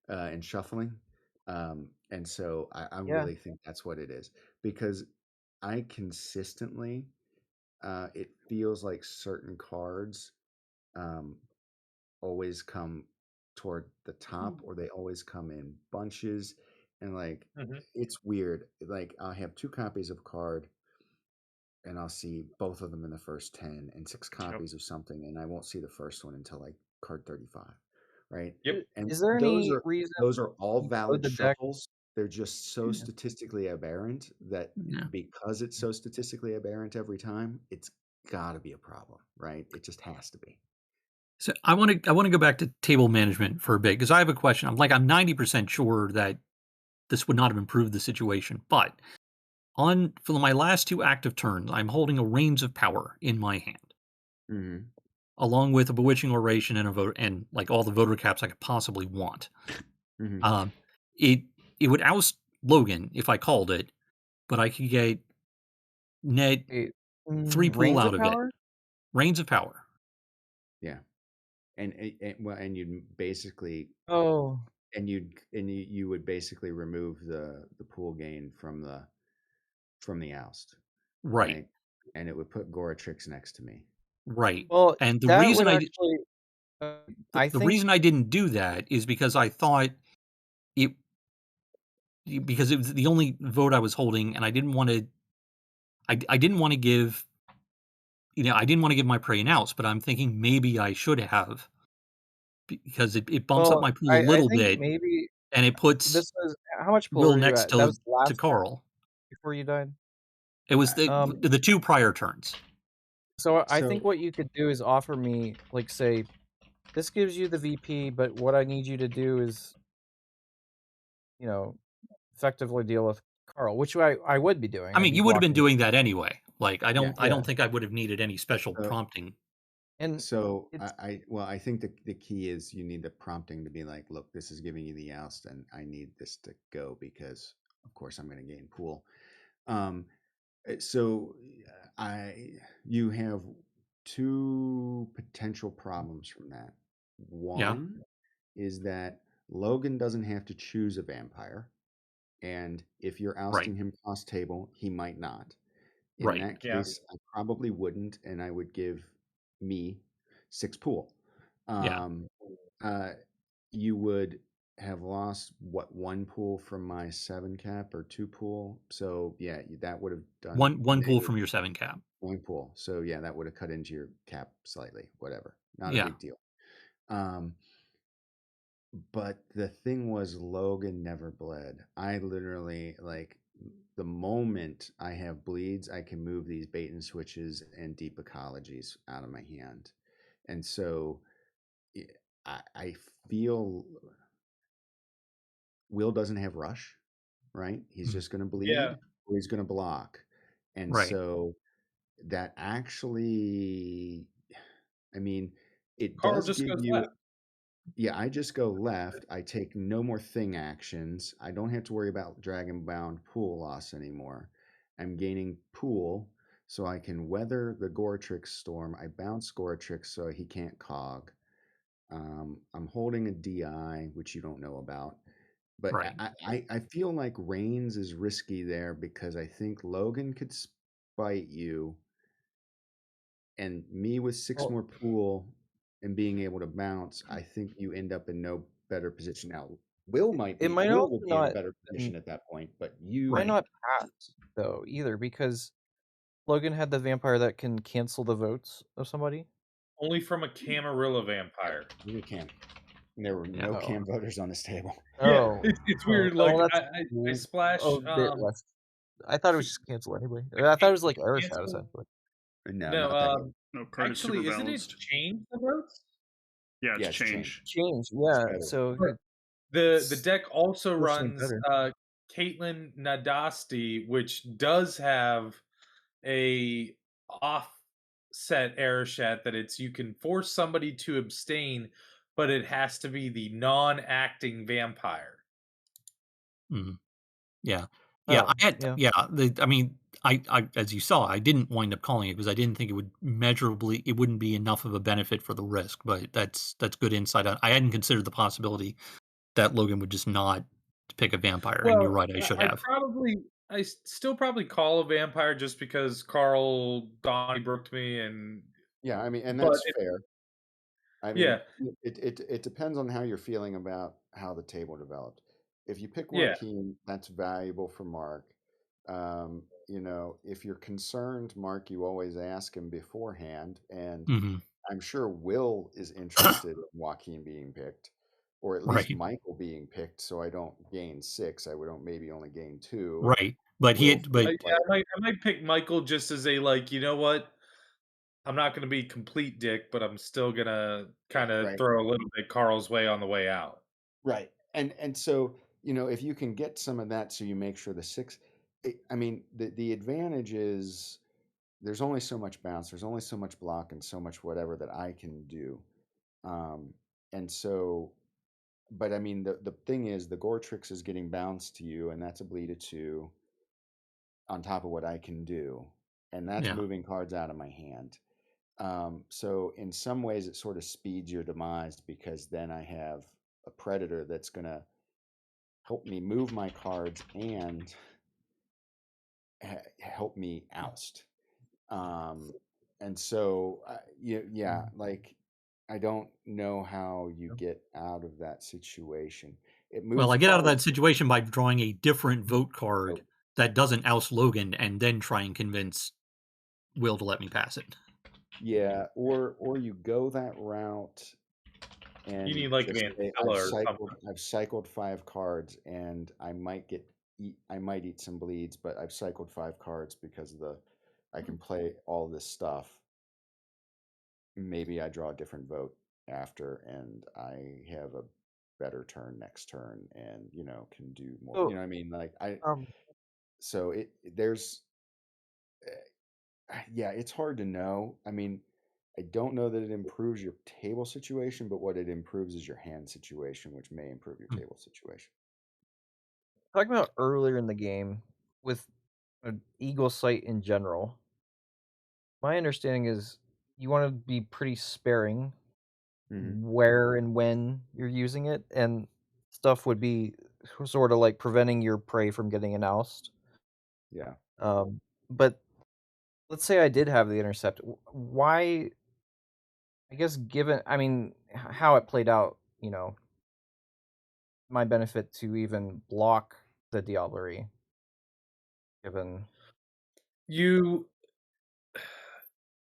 and shuffling. And so I Yeah, really think that's what it is because I consistently, it feels like certain cards um, always come toward the top or they always come in bunches. And like, Mhm. it's weird. Like, I have 2 copies of a card and I'll see both of them in the first 10 and 6 Yep. copies of something and I won't see the first one until like card 35, right? Yep. And is there those any are reason those are all you load valid the deck? shuffles. They're just so Yeah. statistically aberrant that Yeah. because it's so statistically aberrant every time, it's got to be a problem, right? It just has to be. So I want to go back to table management for a bit because I have a question. I'm 90% sure that this would not have improved the situation, but for my last 2 active turns, I'm holding a Reins of Power in my hand, Mm-hmm. along with a Bewitching Oration and a vote and like all the voter caps I could possibly want. Mm-hmm. Um, it it would oust Logan if I called it, but I could get net Wait, 3 pull Reigns of out of it. Power? Reins of Power. Yeah. and you'd basically Oh, you would basically remove the pool gain from the oust, Right. right? And it would put Goratrix next to me. Right. well, And that would actually. I the think. reason I didn't do that is because I thought it because it was the only vote I was holding, and I didn't want to. I didn't want to give. I didn't want to give my prey an ounce, but I'm thinking maybe I should have because it bumps up Well, my pool a I little think bit, maybe and it puts this was. How much pool Will were you next at? That was the to last turn Carl. before you died. It was Um. the two prior turns. So I think So what you could do is offer me, like, say, this gives you the VP, but what I need you to do is, you know, effectively deal with Carl, which I would be doing. I I'd mean, be you would have been blocking. doing that anyway. Like yeah. I don't Yeah, think I would have needed any special So, prompting. and so it's I think the key is you need the prompting to be like, look, this is giving you the oust, and I need this to go because of course I'm going to gain pool. Um, so you have two potential problems from that. Yeah. One is that Logan doesn't have to choose a vampire, and if you're Right. ousting him cross table, he might not. In Right. that Yeah. case, I probably wouldn't, and I would give me 6 pool. Yeah. Um, uh, you would have lost what 1 pool from my 7 cap or 2 pool. So yeah, that would have done One pool from your 7 cap. 1 pool. So yeah, that would have cut into your cap slightly. Whatever, not a Yeah. big deal. Um, but the thing was, Logan never bled. I literally like the moment I have bleeds, I can move these bait and switches and deep ecologies out of my hand, and so I feel Will doesn't have rush, right? He's Mhm. just going to Yeah. bleed or he's going to block, and Right. so that actually, I mean, it Carl does just give goes you. left. Yeah, I just go left. I take no more thing actions. I don't have to worry about dragon bound pool loss anymore. I'm gaining pool so I can weather the Goretrix storm. I bounce Goretrix so he can't cog. I'm holding a DI, which you don't know about. But Right. I feel like Reigns is risky there because I think Logan could spite you, and me with 6 well, more pool and being able to bounce, I think you end up in no better position. Now, it might Will also would be in a not better position at that point, but might Right. not pass though either because Logan had the vampire that can cancel the votes of somebody. Only from a Camarilla vampire. you can. And there were no Yeah. Oh, cam voters on this table. Yeah, oh, it's oh, weird. oh, Like that's I a splash bit less. I thought it was just cancel anyway. I thought it was like Airshot cancel. essentially. No, No, not that good. No, card is super actually, isn't it balanced. change the votes? Yeah, it's Yeah, it's changed. change. Change, It's yeah. better. So But the deck also fortunately runs better. Caitlyn Nadasti, which does have a offset Airshot that it's you can force somebody to abstain, but it has to be the non-acting vampire. Mhm. Yeah. Yeah, Oh, yeah. I mean, I as you saw, I didn't wind up calling it because I didn't think it wouldn't be enough of a benefit for the risk, but that's good insight. I hadn't considered the possibility that Logan would just not pick a vampire, and you're Well, right, I should have. still probably call a vampire just because Carl Donnybrooked me, and Yeah, I mean, and but that's fair. I yeah, mean, it depends on how you're feeling about how the table developed. If you pick yeah, Joaquin, that's valuable for Mark. If you're concerned, Mark, you always ask him beforehand, and Mhm. I'm sure Will is interested in Joaquin being picked, or at least Right. Michael being picked, so I don't gain 6. I would maybe only gain 2, and Right. But he Will's had but yeah. I might pick Michael just as a like. You know what? I'm not going to be complete dick, but I'm still gonna kind of right. throw a little bit Carl's way on the way out. Right. And so, if you can get some of that so you make sure the 6 I mean, the advantage is there's only so much bounce, there's only so much block and so much whatever that I can do. Um and so but I mean the thing is the Goretrix is getting bounced to you and that's a bleed of 2 on top of what I can do. And that's yeah. moving cards out of my hand. So in some ways, it sort of speeds your demise because then I have a predator that's going to help me move my cards and help me oust. And so, yeah, like I don't know how you get out of that situation. It Well, moves I get out of cards. that situation by drawing a different vote Oh, card that doesn't oust Logan, and then try and convince Will to let me pass it. yeah, or you go that route You and need like an just say Antilla or something. I've cycled 5 cards and I might eat some bleeds, but I've cycled 5 cards because I can play all this stuff. Maybe I draw a different vote after and I have a better turn next turn and can do more. You So, know what I mean? Like um, so it there's yeah, it's hard to know. I mean, I don't know that it improves your table situation, but what it improves is your hand situation, which may improve your Hmm. table situation. talking about earlier in the game with an eagle sight in general, my understanding is you want to be pretty sparing where and when you're using it, and stuff would be sort of like preventing your prey from getting an oust. Yeah. But let's say I did have the intercept. Why? I guess given, I mean, how it played out, my benefit to even block the Diablerie, given. You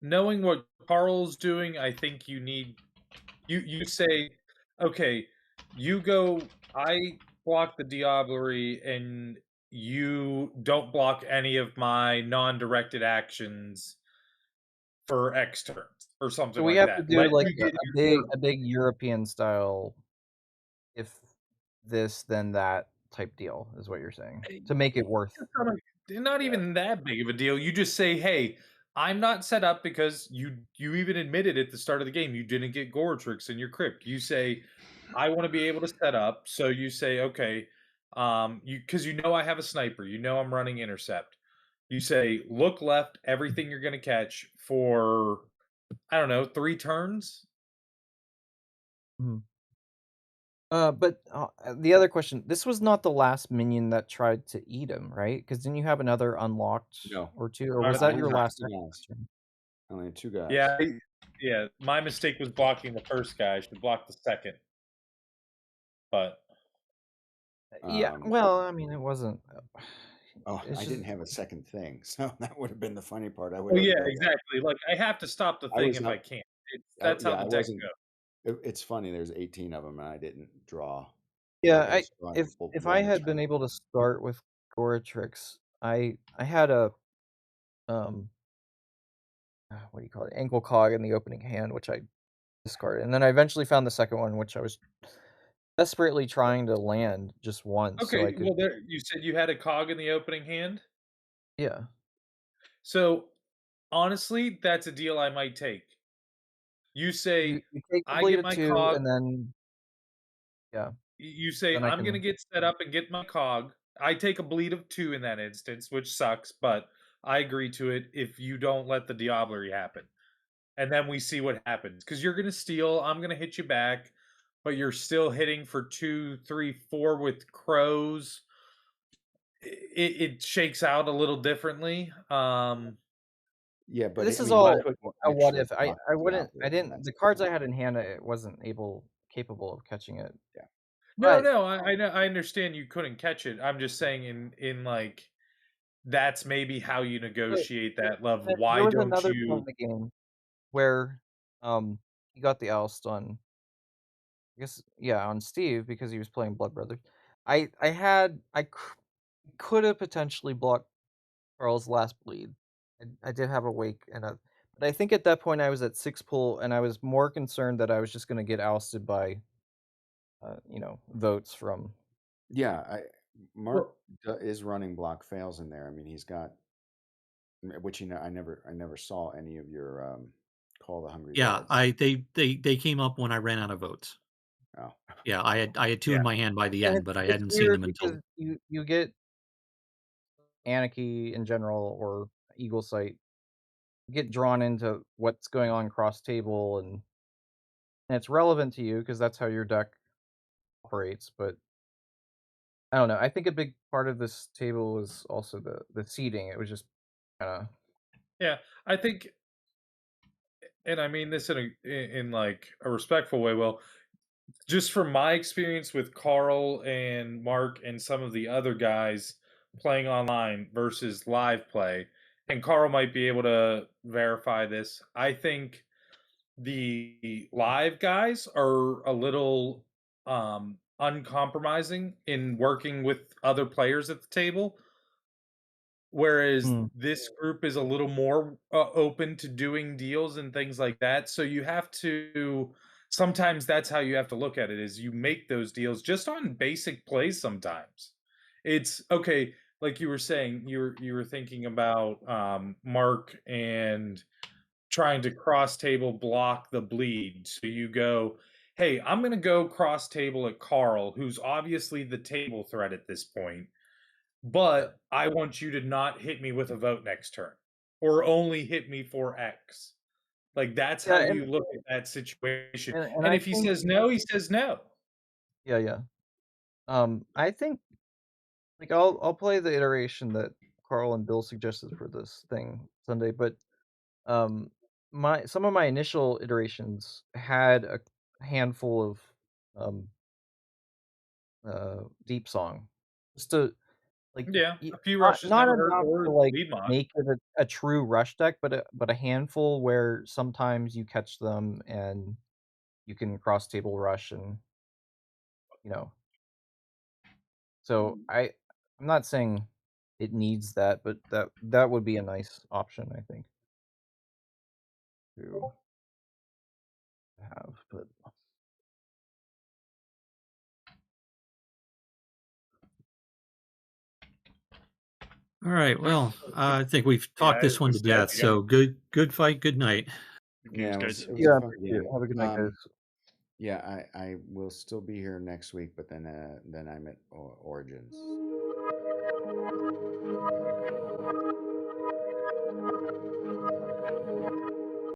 knowing what Carl's doing, I think you say, okay, you go, I block the Diablerie, and you don't block any of my non-directed actions for X turns or So something we like have to that. do Let like you a, get a your big a big European style, if this then that type deal is what you're saying to make it worth. It's not even that big of a deal. You just say, "Hey, I'm not set up," because you even admitted at the start of the game you didn't get Goretrix in your crypt. You say, "I want to be able to set up." So you say, "Okay, you because you know I have a sniper. You know I'm running intercept." You say, "Look left, everything you're going to catch for I don't know 3 turns." Mhm. But the other question: this was not the last minion that tried to eat him, right? Because didn't you have another unlocked No. or two, or Not was at that that your time. last Two guys. action? I only had 2 guys. Yeah, yeah. My mistake was blocking the first guy. I should block the second, but Yeah. Um, Well, I mean, it wasn't. oh, It's I just didn't have a second thing, so that would have been the funny part. I would oh have yeah, to go back. exactly. Like I have to stop the I thing was if I not. can. That's how Yeah, the I deck wasn't. goes. It's funny. There's 18 of them, and I didn't draw. yeah. Like I was drawing If I one to had try. been able to start with Goratrix, I had a um what do you call it, ankle cog in the opening hand, which I discarded, and then I eventually found the second one, which I was desperately trying to land just once, so I Okay, could. well there you said you had a cog in the opening hand. Yeah. So honestly, that's a deal I might take. You say You take the I bleed get of my two, cog. and then yeah, You say then I I'm gonna can. get set up and get my cog. I take a bleed of 2 in that instance, which sucks, but I agree to it if you don't let the Diablerie happen. And then we see what happens. Because you're gonna steal, I'm gonna hit you back, but you're still hitting for 2, 3, 4 with crows. It shakes out a little differently. Yeah, but This I is mean, you all couldn't a what actually if. I block I the wouldn't. I Diablo. didn't. That's The the cards I point. had in hand, I wasn't capable of catching it. Yeah. No, But no, I know, I understand you couldn't catch it. I'm just saying in like that's maybe how you but negotiate that love. there Why was don't another point you in the game where he got the oust on, I guess, yeah, on Steve because he was playing Blood Brothers. Could have potentially blocked Carl's last bleed. I did have a wake but I think at that point I was at 6 pull and I was more concerned that I was just going to get ousted by votes from. Yeah, Mark well, is running block fails in there. I mean, he's got which I never saw any of your Call the Hungry Yeah, Dead. they came up when I ran out of votes. Oh, Yeah, I had 2 yeah. in my hand by the And end, but I it's hadn't seen weird them because until you get Anarchy in general or Eagle Sight get drawn into what's going on cross table, and it's relevant to you because that's how your deck operates. But I don't know. I think a big part of this table was also the seating. It was just kind of Yeah, I think, and I mean this in like a respectful way. Well, just from my experience with Carl and Mark and some of the other guys playing online versus live play, and Carl might be able to verify this. I think the live guys are a little uncompromising in working with other players at the table, whereas Hmm. this group is a little more open to doing deals and things like that. So you have to, sometimes that's how you have to look at it, is you make those deals just on basic plays. Sometimes it's okay, like you were saying, you were thinking about Mark and trying to cross table block the bleed. So you go, hey, I'm going to go cross table at Carl, who's obviously the table threat at this point, Yeah. but I want you to not hit me with a vote next turn, or only hit me for X. Like that's yeah, how you look at that situation. and And I if he think says no, he says no. yeah. I think like I'll play the iteration that Carl and Bill suggested for this thing Sunday, but um my some of my initial iterations had a handful of um deep song just to like Yeah, a few not rushes never hurt, enough to or like lead mod. make it a true rush deck, but a handful where sometimes you catch them and you can cross table rush, and you know. So I'm not saying it needs that, but that would be a nice option, I think, to have. But All right. Well, I think we've talked Guys, this one to this guy's death. got So good fight. Good night. Good games, Yeah, guys. it was a yeah, fun appreciate it. game. Have a good night, guys. Yeah, I will still be here next week, but then I'm at Origins.